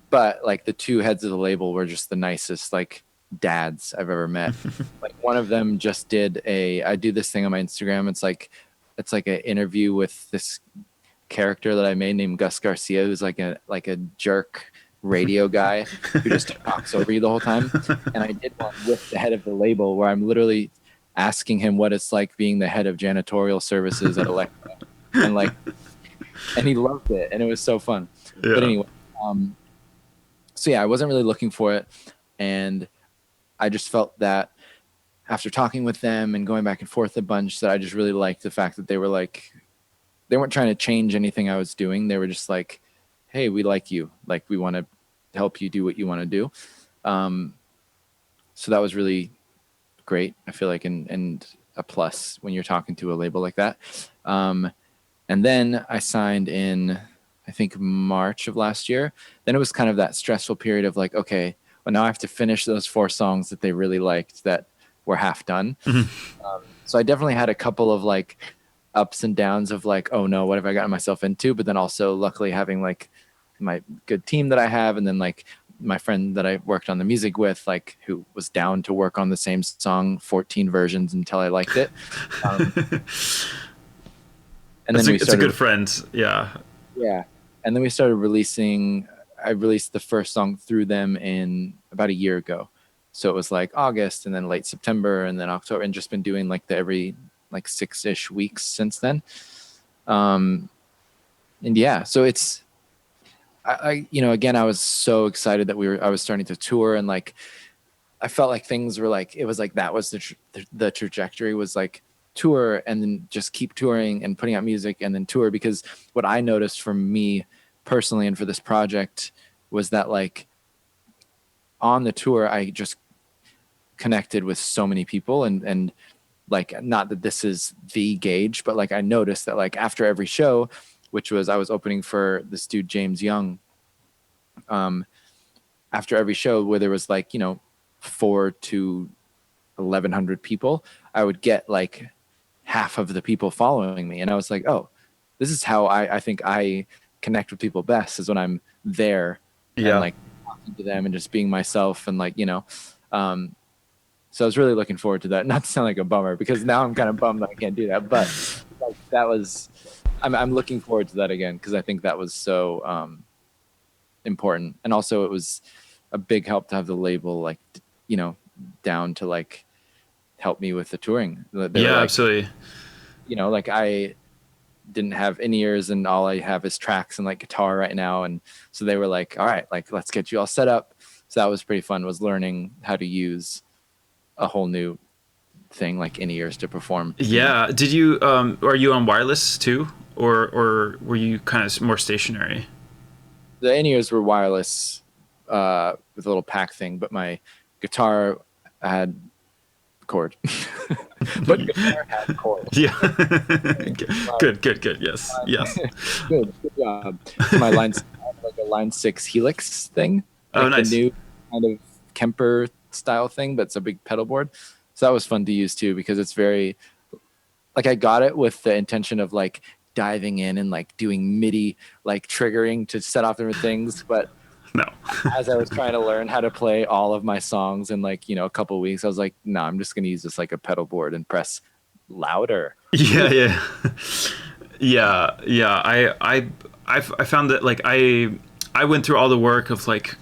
But like the two heads of the label were just the nicest like dads I've ever met. Like one of them just did I do this thing on my Instagram. It's like an interview with this character that I made named Gus Garcia, who's like a jerk radio guy who just talks over you the whole time. And I did one with the head of the label where I'm literally asking him what it's like being the head of janitorial services at Alexa, and like, and he loved it, and it was so fun. Yeah. But anyway, so yeah, I wasn't really looking for it, and I just felt that after talking with them and going back and forth a bunch, that I just really liked the fact that they were like, they weren't trying to change anything I was doing. They were just like, hey, we like you. Like, we want to help you do what you want to do. So that was really great, I feel like, and a plus when you're talking to a label like that. And then I signed in, I think, March of last year. Then it was kind of that stressful period of like, okay, well, now I have to finish those 4 songs that they really liked that were half done. So I definitely had a couple of like ups and downs of like, oh no, what have I gotten myself into? But then also luckily having like my good team that I have, and then like my friend that I worked on the music with, like who was down to work on the same song 14 versions until I liked it. And then It's a good friend. Yeah. Yeah. And then we started I released the first song through them in about a year ago. So it was like August and then late September and then October, and just been doing like every like 6-ish weeks since then. And yeah, so it's, I again, I was so excited that I was starting to tour, and like, I felt like things were like, it was like, that was the trajectory was like tour and then just keep touring and putting out music and then tour. Because what I noticed for me personally and for this project was that like on the tour, I just connected with so many people, and like, not that this is the gauge, but like I noticed that like after every show, which was, I was opening for this dude, James Young, after every show where there was like, 4 to 1,100 people, I would get like half of the people following me. And I was like, oh, this is how I think I connect with people best, is when I'm there and like talking to them and just being myself. And like, so I was really looking forward to that. Not to sound like a bummer, because now I'm kind of bummed that I can't do that, but like, that was, I'm looking forward to that again, because I think that was so important. And also it was a big help to have the label like, down to like help me with the touring. They were like, absolutely. Like I didn't have in-ears and all I have is tracks and like guitar right now. And so they were like, all right, like, let's get you all set up. So that was pretty fun, was learning how to use a whole new thing like in-ears to perform. Yeah. Did you, are you on wireless too? Or were you kind of more stationary? The in-ears were wireless with a little pack thing, but my guitar had cord. But guitar had cord. Yeah. Good. Yes. Good job. My like a line 6 Helix thing. Like nice. The new kind of Kemper style thing, but it's a big pedal board. So that was fun to use too, because it's very, like, I got it with the intention of like diving in and like doing MIDI, like triggering to set off different things. But no. As I was trying to learn how to play all of my songs in like, a couple of weeks, I was like, no, I'm just going to use this like a pedal board and press louder. Yeah. I found that like I went through all the work of like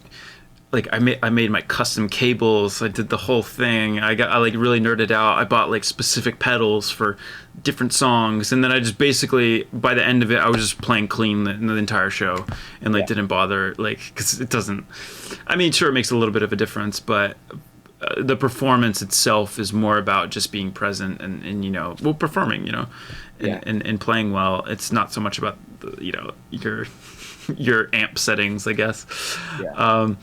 I made my custom cables. I did the whole thing. I like really nerded out. I bought like specific pedals for different songs, and then I just basically, by the end of it, I was just playing clean the entire show, and like didn't bother, like, because it doesn't. I mean, sure, it makes a little bit of a difference, but the performance itself is more about just being present and performing, and playing well. It's not so much about your amp settings, I guess. Yeah.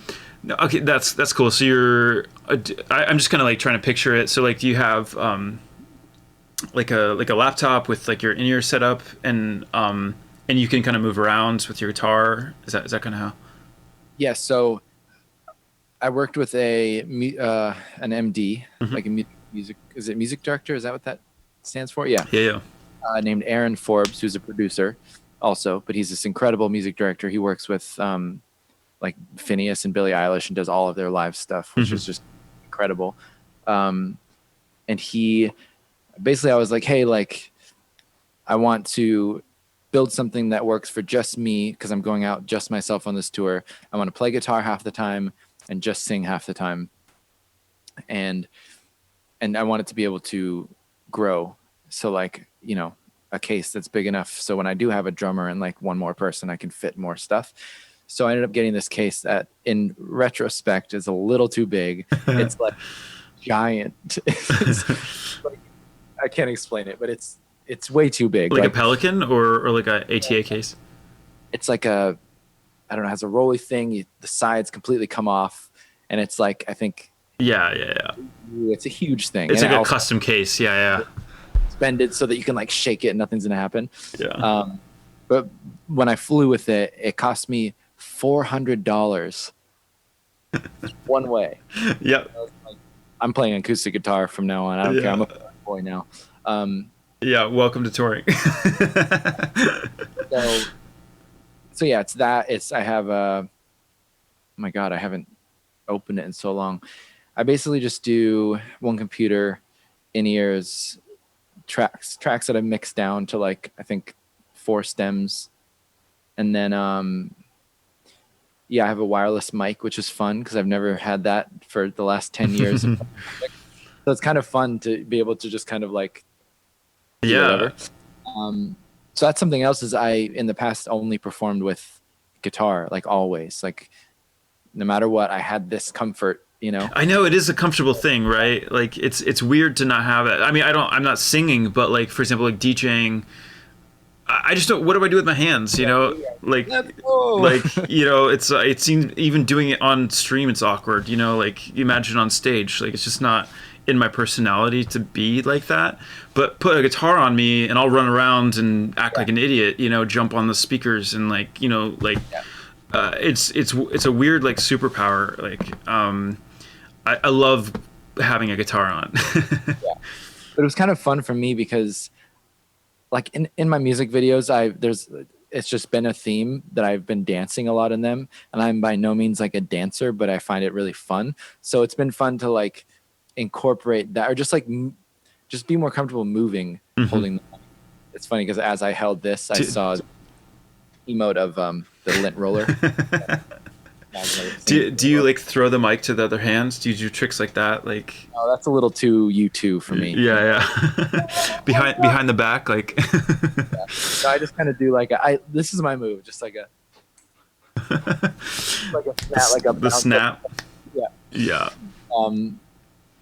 No, okay, that's cool. So I'm just kind of like trying to picture it. So like, do you have like a laptop with like your in-ear setup, and you can kind of move around with your guitar. Is that kind of how? Yeah. So I worked with an MD, Hmm. like a music. Is it music director? Is that what that stands for? Yeah. Yeah, yeah. Named Aaron Forbes, who's a producer also, but he's this incredible music director. He works with like Phineas and Billie Eilish and does all of their live stuff, which Hmm. is just incredible. Um, and he basically, I was like, hey, like, I want to build something that works for just me because I'm going out just myself on this tour. I want to play guitar half the time and just sing half the time. And I want it to be able to grow. So like, a case that's big enough so when I do have a drummer and like one more person, I can fit more stuff. So I ended up getting this case that in retrospect is a little too big. It's like giant. I can't explain it, but it's way too big. Like a Like Pelican or like a ATA case. it's like I don't know, has a rolly thing. The sides completely come off, and it's like I think Yeah, yeah, yeah. it's a huge thing. It's And like it a also custom case. Yeah, bend it so that you can like shake it and nothing's gonna happen. yeah, yeah. But when I flew with it, it cost me $400 one way. Yep. I'm playing acoustic guitar from now on. I don't care. I'm Yeah. a boy now. Um, Yeah, welcome to touring. so so yeah, it's that. It's I have oh my God, I haven't opened it in so long. I basically just do one computer, in ears, tracks that I mix down to like I think 4 stems, and then yeah, I have a wireless mic, which is fun because I've never had that for the last 10 years. So it's kind of fun to be able to just kind of like do Yeah. whatever. So that's something else is I in the past only performed with guitar, like always, like no matter what, I had this comfort. I know it is a comfortable thing, right? Like it's weird to not have it. I mean, I'm not singing, but like for example, like DJing, I just don't. What do I do with my hands? Like Let's go. it seems even doing it on stream, it's awkward. Like you imagine on stage, like it's just not in my personality to be like that. But put a guitar on me, and I'll run around and act like an idiot. Jump on the speakers and like. It's a weird like superpower. Like I love having a guitar on. But it was kind of fun for me because like in my music videos, it's just been a theme that I've been dancing a lot in them, and I'm by no means like a dancer, but I find it really fun. So it's been fun to like incorporate that, or just like just be more comfortable moving, holding. It's funny because as I held this, I saw emote of the lint roller. Do you like throw the mic to the other hand? Do you do tricks like that? Like Oh, that's a little too U2 for me. yeah. behind the back, like Yeah. So I just kind of do like this is my move, just like a snap, like a the bounce. snap. Yeah. Yeah.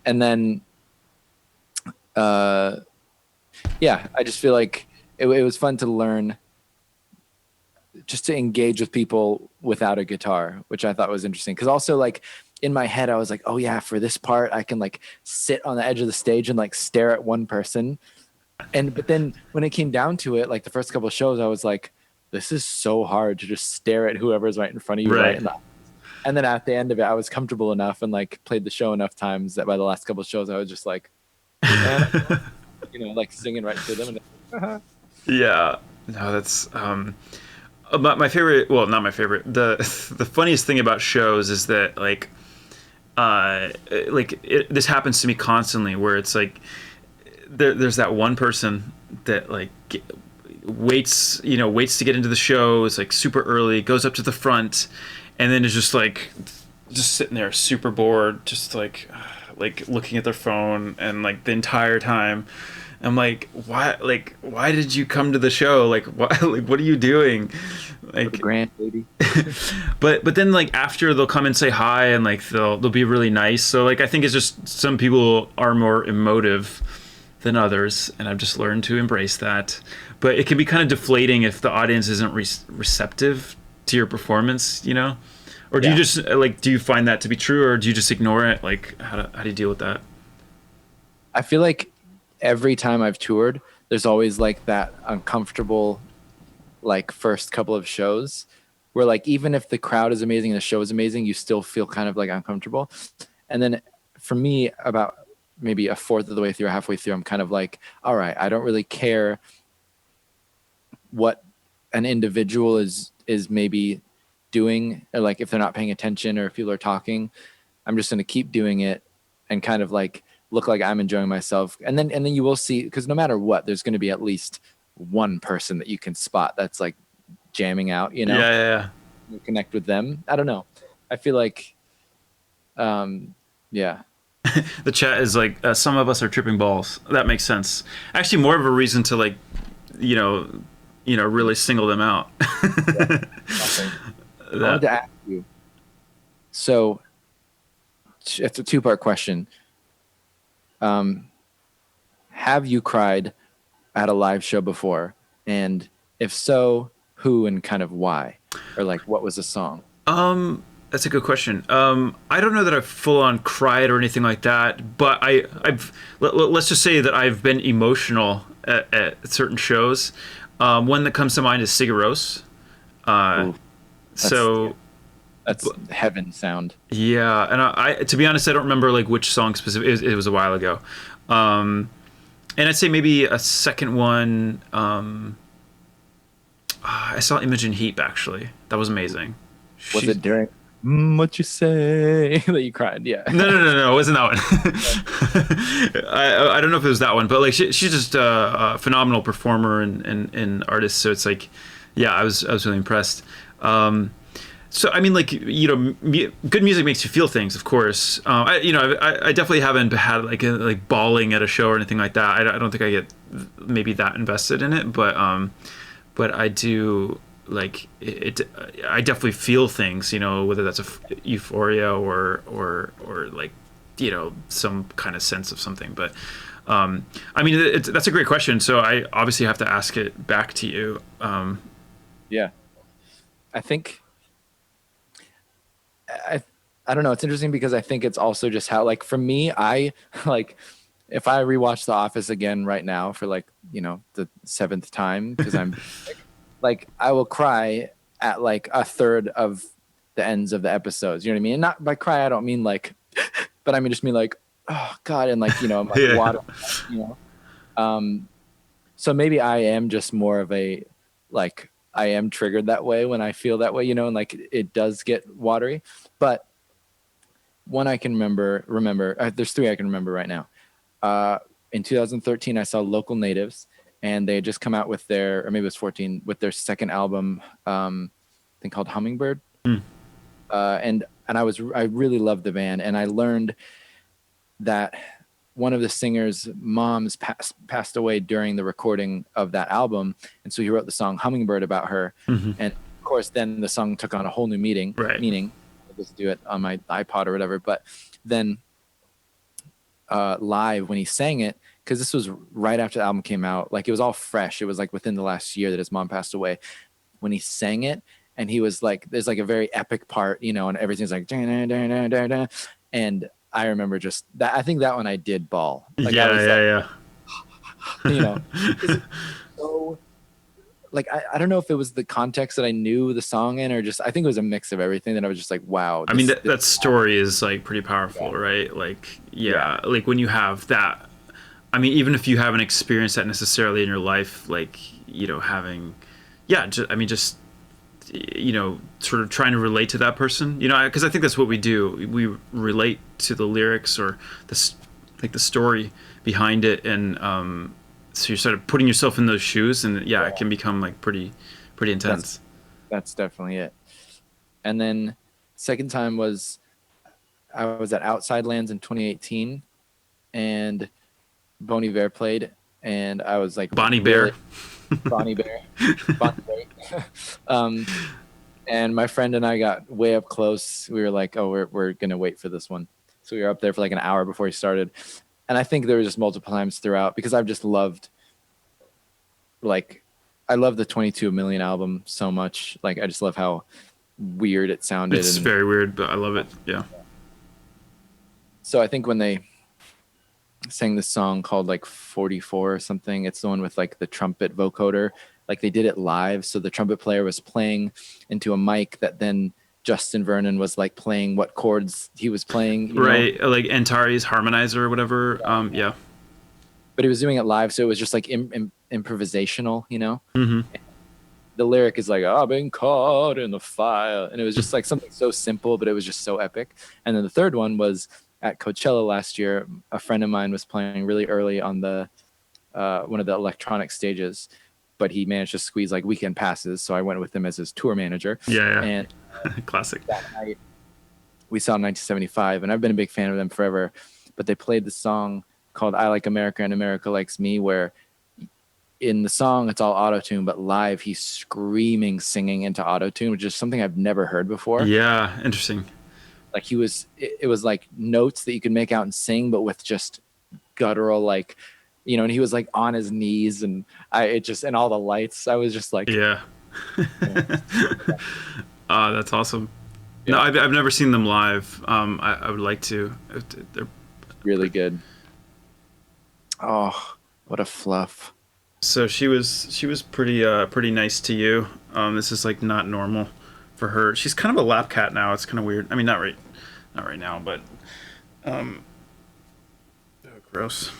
And then yeah, I just feel like it was fun to learn just to engage with people without a guitar, which I thought was interesting. Because also like in my head, I was like, oh yeah, for this part, I can like sit on the edge of the stage and like stare at one person. But then when it came down to it, like the first couple of shows, I was like, this is so hard to just stare at whoever's right in front of you. Right. And then at the end of it, I was comfortable enough and like played the show enough times that by the last couple of shows, I was just like, like singing right to them. Yeah. No, that's my favorite. Well, not my favorite. The funniest thing about shows is that this happens to me constantly, where it's like there's that one person that like waits to get into the show. It's like super early, goes up to the front, and then is just sitting there super bored, just like looking at their phone, and like the entire time I'm like, why did you come to the show? Like, what are you doing? Like, Grant, baby. but then like after they'll come and say hi, and like they'll be really nice. So like I think it's just some people are more emotive than others, and I've just learned to embrace that. But it can be kind of deflating if the audience isn't receptive to your performance, Or do you just do you find that to be true, or do you just ignore it? Like how do you deal with that? I feel like every time I've toured, there's always like that uncomfortable, like first couple of shows where like, even if the crowd is amazing and the show is amazing, you still feel kind of like uncomfortable. And then for me, about maybe a fourth of the way through, or halfway through, I'm kind of like, all right, I don't really care what an individual is maybe doing, or like if they're not paying attention or if people are talking. I'm just going to keep doing it and kind of like look like I'm enjoying myself. And then you will see, because no matter what, there's going to be at least one person that you can spot that's like jamming out, you know. Yeah. You connect with them. I don't know, I feel like yeah. The chat is like, some of us are tripping balls. That makes sense. Actually, more of a reason to like, you know, really single them out. Yeah. I wanted to ask you, so it's a two-part question. Have you cried at a live show before? And if so, who and kind of why? Or like, what was the song? That's a good question. I don't know that I've full on cried or anything like that, but let's just say that I've been emotional at certain shows. One that comes to mind is Sigaros. Ooh, So that's heaven sound. yeah, and I to be honest, I don't remember like which song specific. It was a while ago. And I'd say maybe a second one. I saw Imogen Heap actually. That was amazing. Was it during What You Say that you cried? Yeah. No, it wasn't that one. I don't know if it was that one, but like she's just a phenomenal performer and artist. So it's like, yeah, I was really impressed. So I mean, like, you know, good music makes you feel things, of course. I definitely haven't had like bawling at a show or anything like that. I don't think I get maybe that invested in it, but I do like it. I definitely feel things, you know, whether that's euphoria or like, you know, some kind of sense of something. But I mean, that's a great question. So I obviously have to ask it back to you. Yeah, I think. I don't know. It's interesting because I think it's also just how, like, for me, I like, if I rewatch The Office again right now for like, you know, the seventh time, because I'm like, I will cry at like a third of the ends of the episodes. You know what I mean? And not by cry, I don't mean like, but I mean just mean like, oh God, and like, you know, like Yeah. water, you know. So maybe I am just more of a, like, I am triggered that way when I feel that way, you know, and like it does get watery. But one I can remember, there's three I can remember right now. In 2013, I saw Local Natives, and they had just come out with their, or maybe it was 14, with their second album, I think called Hummingbird. And I really loved the band, and I learned that one of the singer's moms passed away during the recording of that album, and so he wrote the song Hummingbird about her. Mm-hmm. And of course, then the song took on a whole new meaning. I'll just do it on my iPod or whatever. But then live, when he sang it, because this was right after the album came out, like it was all fresh. It was like within the last year that his mom passed away. When he sang it, and he was like, there's like a very epic part, you know, and everything's like, and I remember just that. I think that one I did bawl. Like, Yeah. You know, so like, I don't know if it was the context that I knew the song in, or just, I think it was a mix of everything that I was just like, wow. I mean, that story is like pretty powerful, right? Like, yeah, like when you have that, I mean, even if you haven't experienced that necessarily in your life, like, you know, having, just, you know, sort of trying to relate to that person, you know, because I think that's what we do. We relate to the lyrics or the story behind it, and so you're sort of putting yourself in those shoes, and it can become like pretty intense. That's definitely it. And then second time was, I was at Outside Lands in 2018, and Bon Iver played, and I was like, Bonnie Bear. Bonnie Bear. And my friend and I got way up close. We were like, oh, we're gonna wait for this one. So we were up there for like an hour before he started. And I think there were just multiple times throughout, because I've just loved, like, I love the 22 Million album so much. Like, I just love how weird it sounded. It's very weird, but I love it. Yeah. So I think when they sang this song called like 44 or something. It's the one with like the trumpet vocoder. Like they did it live. So the trumpet player was playing into a mic that then Justin Vernon was like playing what chords he was playing, you know? Right, like Antari's harmonizer or whatever. Yeah. But he was doing it live. So it was just like improvisational, you know? Hmm. The lyric is like, I've been caught in the fire. And it was just like something so simple, but it was just so epic. And then the third one was at Coachella last year. A friend of mine was playing really early on the one of the electronic stages, but he managed to squeeze like weekend passes. So I went with him as his tour manager. Yeah, And yeah. Classic. that night we saw 1975, and I've been a big fan of them forever. But they played the song called I Like America and America Likes Me, where in the song it's all auto-tune, but live he's screaming, singing into auto-tune, which is something I've never heard before. Yeah, interesting. Like it was like notes that you could make out and sing, but with just guttural, like, you know, and he was like on his knees, and and all the lights, I was just like, Yeah. That's awesome. Yeah. No, I've never seen them live. I would like to. They're really good. Oh, what a fluff. So she was pretty nice to you. This is like not normal for her. She's kind of a lap cat now. It's kind of weird. I mean, not right now, but oh, gross.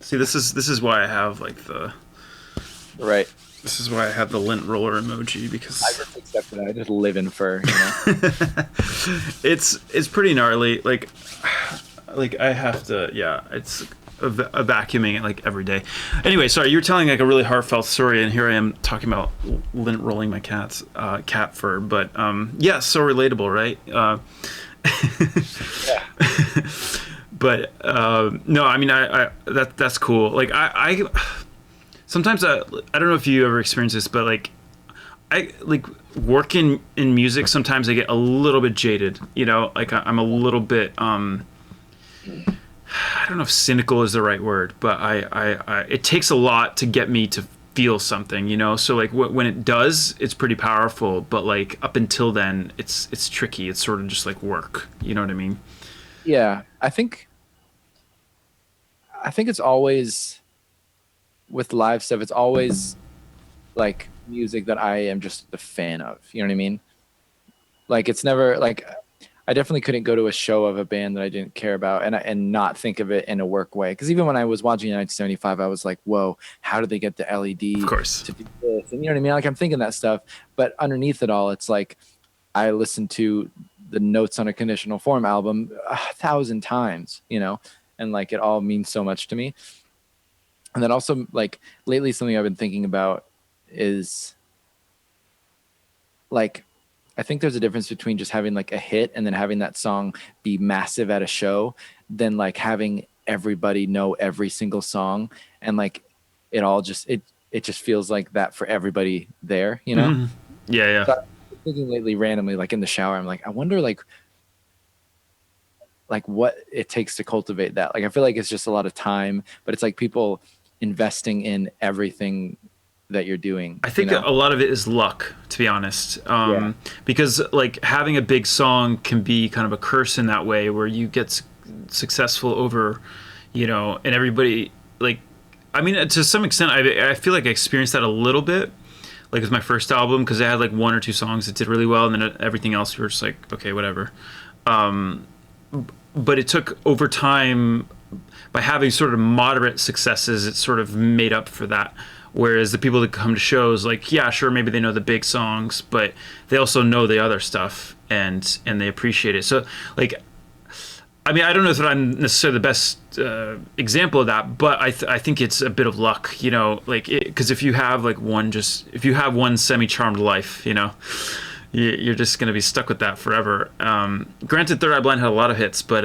See, this is why I have like the Right. This is why I have the lint roller emoji, because I just accepted it. I just live in fur, you know. it's pretty gnarly. Like I have to, yeah, it's a vacuuming it like every day. Anyway, sorry, you were telling like a really heartfelt story, and here I am talking about lint rolling my cat fur. But yeah, so relatable, right? Yeah. But no, I mean, I that's cool. Like I sometimes I don't know if you ever experienced this, but like I like working in music. Sometimes I get a little bit jaded, you know, like I'm a little bit I don't know if cynical is the right word, but I it takes a lot to get me to feel something, you know. So like when it does, it's pretty powerful, but like up until then, it's tricky. It's sort of just like work, you know what I mean? Yeah, I think it's always with live stuff. It's always like music that I am just a fan of. You know what I mean? Like it's never like I definitely couldn't go to a show of a band that I didn't care about and not think of it in a work way. Because even when I was watching 1975, I was like, "Whoa, how did they get the LED Of course. to do this?" And you know what I mean? Like I'm thinking that stuff, but underneath it all, it's like I listened to the Notes on a Conditional Form album 1,000 times, you know, and like it all means so much to me. And then also like lately, something I've been thinking about is like I think there's a difference between just having like a hit and then having that song be massive at a show than like having everybody know every single song and like it all just it just feels like that for everybody there, you know? Mhm. Yeah. So I'm thinking lately randomly, like in the shower, I'm like, I wonder like what it takes to cultivate that. Like I feel like it's just a lot of time, but it's like people investing in everything that you're doing. I think you know? a lot of it is luck, to be honest. Yeah. Because like having a big song can be kind of a curse in that way, where you get successful over, you know, and everybody like, I mean, to some extent, I feel like I experienced that a little bit, like with my first album, because I had like one or two songs that did really well, and then everything else we were just like, okay, whatever. But it took over time, by having sort of moderate successes, it sort of made up for that. Whereas the people that come to shows, like, yeah, sure, maybe they know the big songs, but they also know the other stuff, and they appreciate it. So, like, I mean, I don't know if I'm necessarily the best example of that, but I think it's a bit of luck, you know, like, because if you have like if you have one semi-charmed life, you know, you're just going to be stuck with that forever. Granted, Third Eye Blind had a lot of hits, but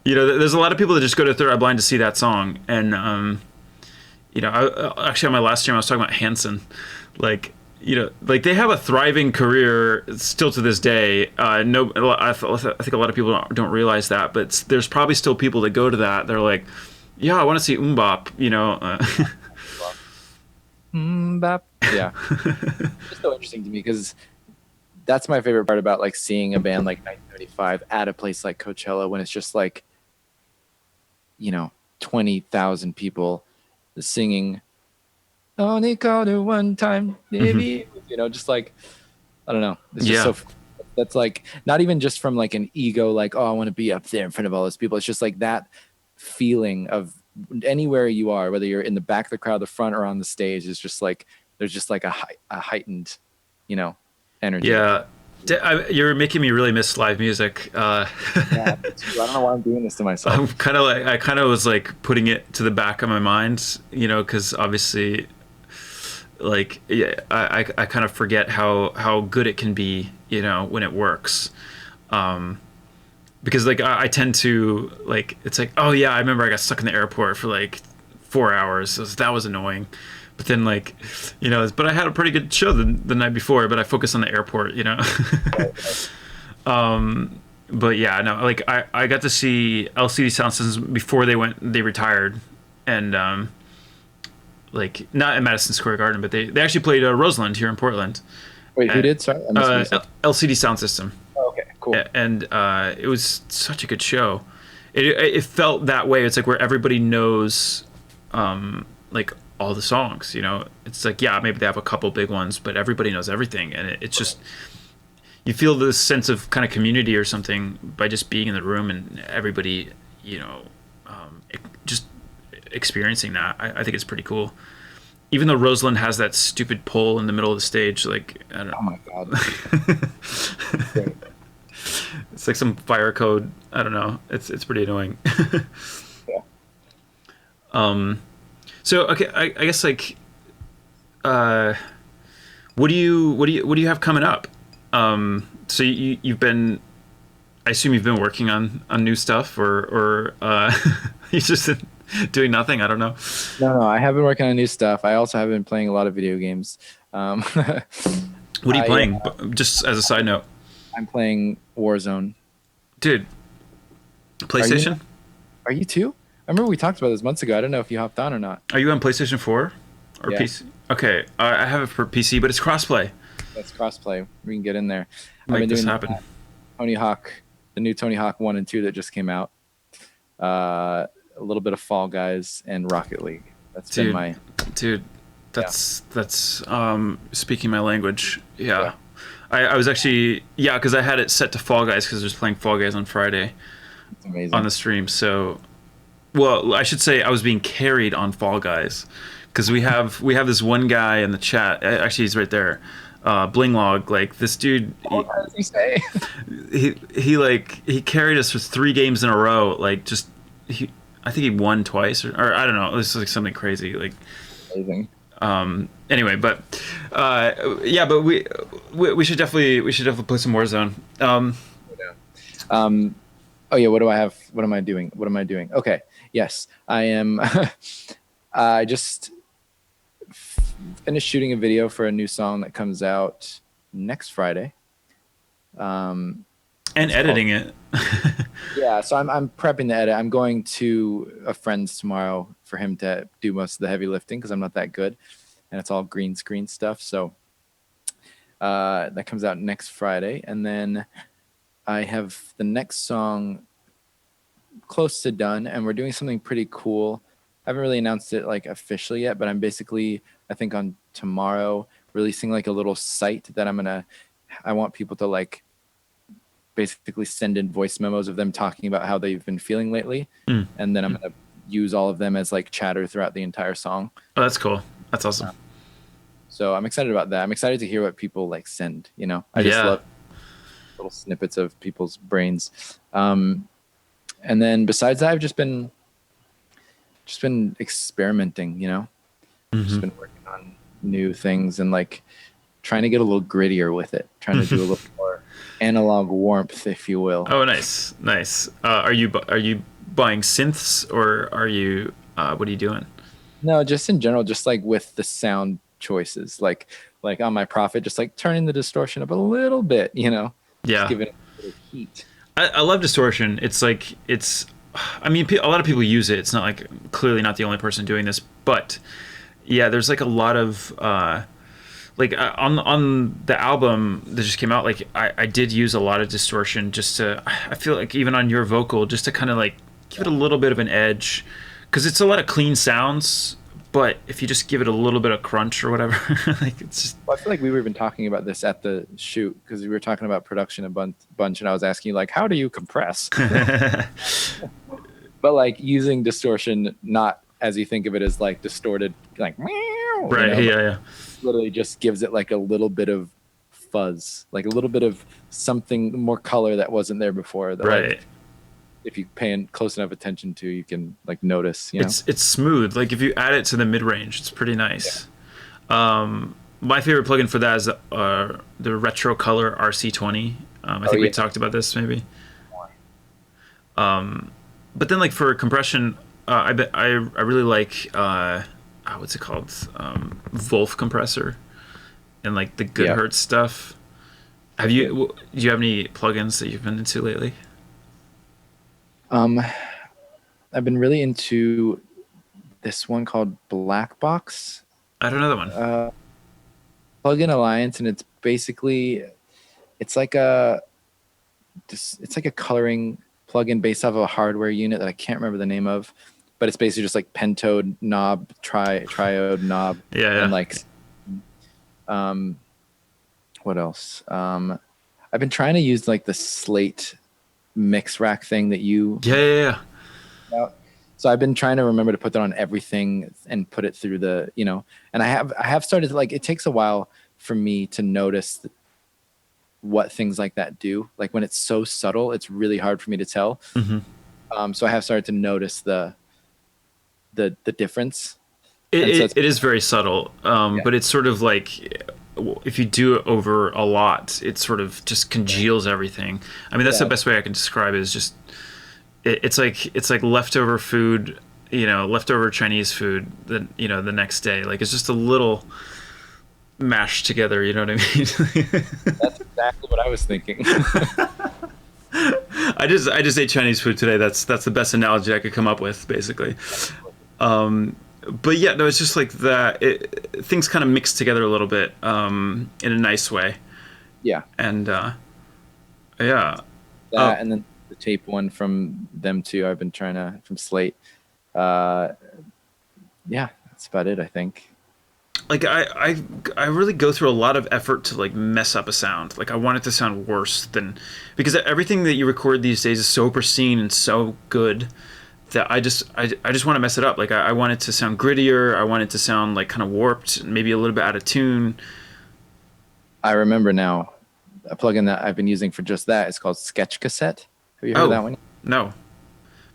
you know, there's a lot of people that just go to Third Eye Blind to see that song, and you know, actually on my last stream I was talking about Hanson, like, you know, like they have a thriving career still to this day. I think a lot of people don't realize that, but there's probably still people that go to that. They're like, yeah, I want to see Bop, you know. Bop. Yeah. It's so interesting to me because that's my favorite part about like seeing a band like 1975 at a place like Coachella, when it's just like 20,000 people singing only called her one time, maybe, just like, I don't know. It's just Yeah. that's like, not even just from like an ego, like, oh, I want to be up there in front of all those people. It's just like that feeling of anywhere you are, whether you're in the back of the crowd, the front, or on the stage, is just like, there's just like a heightened, energy. Yeah. You're making me really miss live music. Yeah, I don't know why I'm doing this to myself. I'm kind of like, I kind of was like putting it to the back of my mind, because obviously, like, yeah, I kind of forget how good it can be, when it works. Because like I tend to like, it's like, oh yeah, I remember I got stuck in the airport for like 4 hours. So that was annoying. But then like, but I had a pretty good show the night before, but I focused on the airport. But yeah, no, like I got to see LCD Sound Systems before they retired, and like not in Madison Square Garden, but they actually played Roseland here in Portland. Wait, who did? Sorry, I missed what you said. LCD Sound System. Oh, okay, cool. And it was such a good show. It felt that way. It's like where everybody knows, like all the songs. It's like, yeah, maybe they have a couple big ones, but everybody knows everything, and it's just, you feel this sense of kind of community or something by just being in the room and everybody, just experiencing that. I think it's pretty cool. Even though Roseland has that stupid pole in the middle of the stage, like, I don't know. Oh my god. It's like some fire code. I don't know. It's pretty annoying. Yeah. So okay, I guess like, what do you have coming up? So you've been, I assume you've been working on new stuff, or you just doing nothing. I don't know. No, I have been working on new stuff. I also have been playing a lot of video games. What are you playing? Just as a side note. I'm playing Warzone. Dude, PlayStation? Are you too? I remember we talked about this months ago. I don't know if you hopped on or not. Are you on PlayStation 4 or Yeah. PC? Okay, I have it for PC, but it's crossplay. That's crossplay. We can get in there. Make this happen. Tony Hawk, the new Tony Hawk 1 and 2 that just came out. A little bit of Fall Guys and Rocket League. That's been my... Dude, that's speaking my language. Yeah. I was actually, because I had it set to Fall Guys because I was playing Fall Guys on Friday. It's amazing. On the stream. So, well, I should say I was being carried on Fall Guys because we have this one guy in the chat. Actually, he's right there. Blinglog, like this dude. What does he say? he carried us for 3 games in a row. Like I think he won twice, or I don't know. It was like something crazy. Like, Amazing. Anyway, but but we should definitely play some Warzone. Oh yeah, what do I have? What am I doing? Okay, yes, I am. I just finished shooting a video for a new song that comes out next Friday. And editing it. Yeah, so I'm prepping the edit. I'm going to a friend's tomorrow for him to do most of the heavy lifting because I'm not that good, and it's all green screen stuff. So that comes out next Friday, and then I have the next song close to done, and we're doing something pretty cool. I haven't really announced it like officially yet, but I'm basically, I think on tomorrow, releasing like a little site that I want people to like basically send in voice memos of them talking about how they've been feeling lately. And then I'm going to use all of them as like chatter throughout the entire song. Oh, that's cool. That's awesome. So I'm excited about that. I'm excited to hear what people like send, I just love little snippets of people's brains. And then besides that, I've just been experimenting, just been working on new things and like trying to get a little grittier with it, trying to do a little more analog warmth, if you will. Oh, nice. Are you buying synths, or are you what are you doing? No, just in general, just like with the sound choices, like on my Prophet, just like turning the distortion up a little bit, Yeah, just giving it a little heat. I love distortion. It's like I mean, a lot of people use it. It's not like, clearly not the only person doing this, but yeah, there's like a lot of on the album that just came out, like I did use a lot of distortion just to, I feel like even on your vocal, just to kind of like give it a little bit of an edge, because it's a lot of clean sounds. But if you just give it a little bit of crunch or whatever, like it's just. Well, I feel like we were even talking about this at the shoot because we were talking about production a bunch, and I was asking you like, how do you compress? But like using distortion, not as you think of it as like distorted, like Right. You know, Yeah. literally just gives it like a little bit of fuzz, like a little bit of something more color that wasn't there before. That, Right. like, if you pay close enough attention to, you can like notice. You know, It's smooth. Like if you add it to the mid range, it's pretty nice. My favorite plugin for that is the Retro Color RC20. I think we talked about this maybe. But then like for compression, I really like what's it called? Wolf compressor and like the good Hertz stuff. Do you have any plugins that you've been into lately? I've been really into this one called Black Box. I don't know that one. Plugin Alliance, and it's basically it's like a coloring plugin based off of a hardware unit that I can't remember the name of, but it's basically just like pentode knob, triode knob, and like what else? I've been trying to use like the Slate mix rack thing that you So I've been trying to remember to put that on everything and put it through the, and I have started to, like, it takes a while for me to notice what things like that do. Like when it's so subtle, it's really hard for me to tell. So I have started to notice the difference. It is very subtle, but it's sort of like if you do it over a lot, it sort of just congeals everything. I mean, that's the best way I can describe it. Is just it's like leftover food, leftover Chinese food that the next day. Like it's just a little mashed together. You know what I mean? That's exactly what I was thinking. I just ate Chinese food today. That's the best analogy I could come up with, basically. But yeah, no, it's just like that. Things kind of mix together a little bit in a nice way. Yeah. And and then the tape one from them too. I've been trying to from Slate. That's about it, I think. Like I really go through a lot of effort to like mess up a sound. Like I want it to sound worse than, because everything that you record these days is so pristine and so good that I just want to mess it up. Like I want it to sound grittier. I want it to sound like kind of warped, maybe a little bit out of tune. I remember now a plugin that I've been using for just that. It's called Sketch Cassette. Have you heard of that one? No,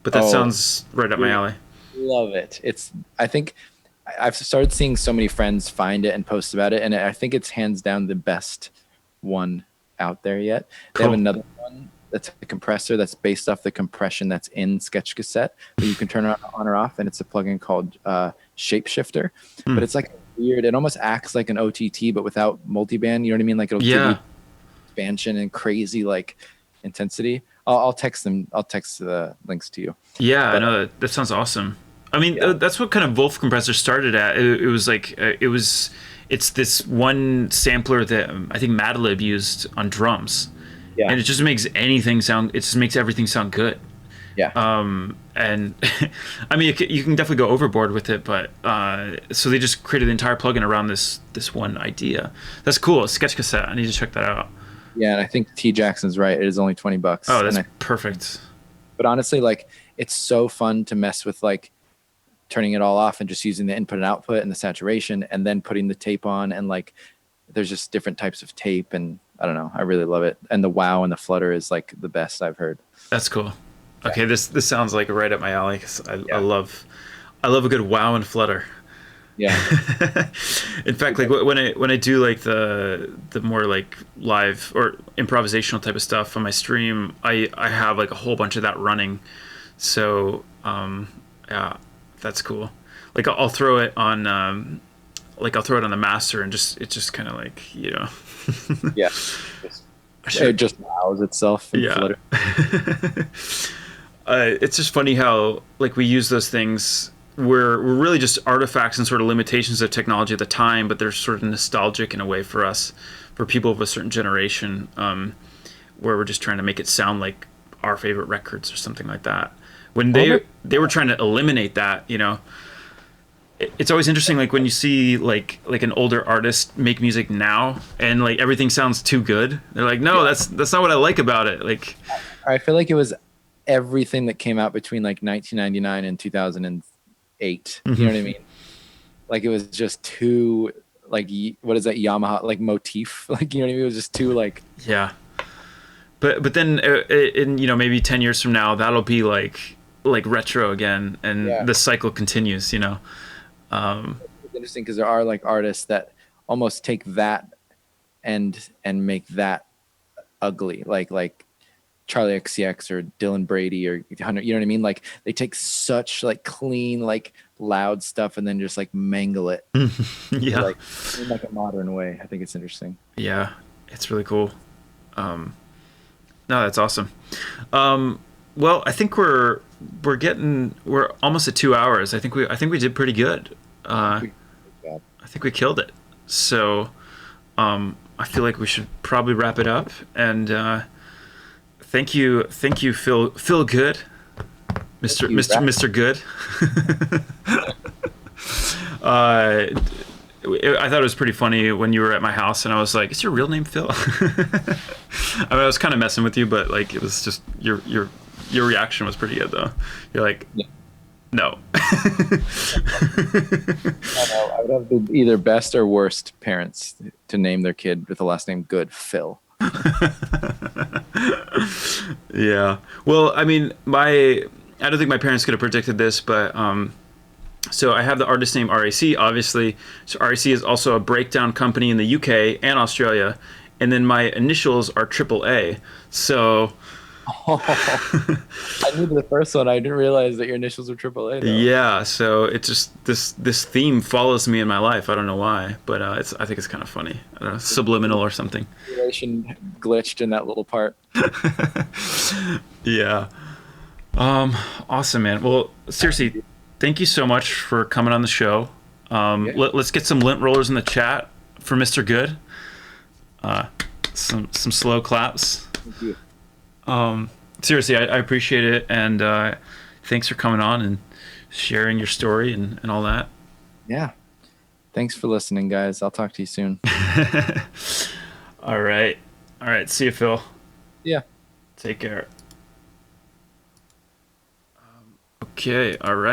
but that sounds right up my alley. Love it. I think I've started seeing so many friends find it and post about it, and I think it's hands down the best one out there yet. They have another one that's a compressor that's based off the compression that's in Sketch Cassette that you can turn on or off, and it's a plugin called Shapeshifter. But it's like weird. It almost acts like an OTT, but without multiband. You know what I mean? Like it'll give you expansion and crazy like intensity. I'll text them. I'll text the links to you. Yeah, I know that sounds awesome. I mean, that's what kind of Wolf compressor started at. It was like it's this one sampler that I think Madlib used on drums. Yeah. And it just makes everything sound good. Yeah. And I mean, you can definitely go overboard with it, but so they just created the entire plugin around this one idea. That's cool. Sketch Cassette. I need to check that out. Yeah, and I think T Jackson's right. It is only $20. Oh, that's perfect. But honestly, like it's so fun to mess with, like turning it all off and just using the input and output and the saturation, and then putting the tape on, and like there's just different types of tape, and I don't know, I really love it. And the wow and the flutter is like the best I've heard. That's cool. Okay, this sounds like right up my alley, because I love a good wow and flutter. Yeah. In fact, like when I do like the more like live or improvisational type of stuff on my stream, I have like a whole bunch of that running. So yeah, that's cool. Like I'll throw it on the master, and it's just kind of like yeah. It just wows itself. Yeah. It's just funny how like we use those things. We're really just artifacts and sort of limitations of technology at the time, but they're sort of nostalgic in a way for us, for people of a certain generation, where we're just trying to make it sound like our favorite records or something like that. when I wonder- they were trying to eliminate that, it's always interesting, like when you see like an older artist make music now and like everything sounds too good. They're like, no, that's not what I like about it. Like, I feel like it was everything that came out between like 1999 and 2008. You know what I mean? Like it was just too like what is that Yamaha like motif? Like you know what I mean? It was just too like yeah. But then in maybe 10 years from now that'll be like retro again, and the cycle continues. It's interesting because there are like artists that almost take that and make that ugly, like Charlie XCX or Dylan Brady or Hunter. You know what I mean? Like they take such like clean, like loud stuff and then just like mangle it. Yeah. Like in like a modern way. I think it's interesting. Yeah, it's really cool. No, that's awesome. Well, I think we're almost at 2 hours. I think we did pretty good. I think we killed it. So, I feel like we should probably wrap it up. And thank you, Phil Good, Mr. Good. I thought it was pretty funny when you were at my house and I was like, "Is your real name Phil?" I mean, I was kind of messing with you, but like it was just your reaction was pretty good though. You're like, no. I know. I would have the either best or worst parents to name their kid with the last name Good, Phil. Yeah. Well, I mean, I don't think my parents could have predicted this, but so I have the artist name RAC, obviously. So RAC is also a breakdown company in the UK and Australia, and then my initials are AAA. So I knew the first one. I didn't realize that your initials were AAA. Though. Yeah, so it's just this theme follows me in my life. I don't know why, but I think it's kind of funny. I don't know, subliminal or something. Relation glitched in that little part. Yeah. Awesome, man. Well, seriously, thank you so much for coming on the show. Let's get some lint rollers in the chat for Mr. Good. Some slow claps. Thank you. Seriously, I appreciate it, and thanks for coming on and sharing your story and all that. Yeah. Thanks for listening, guys. I'll talk to you soon. All right. See you, Phil. Yeah. Take care. Okay. All right.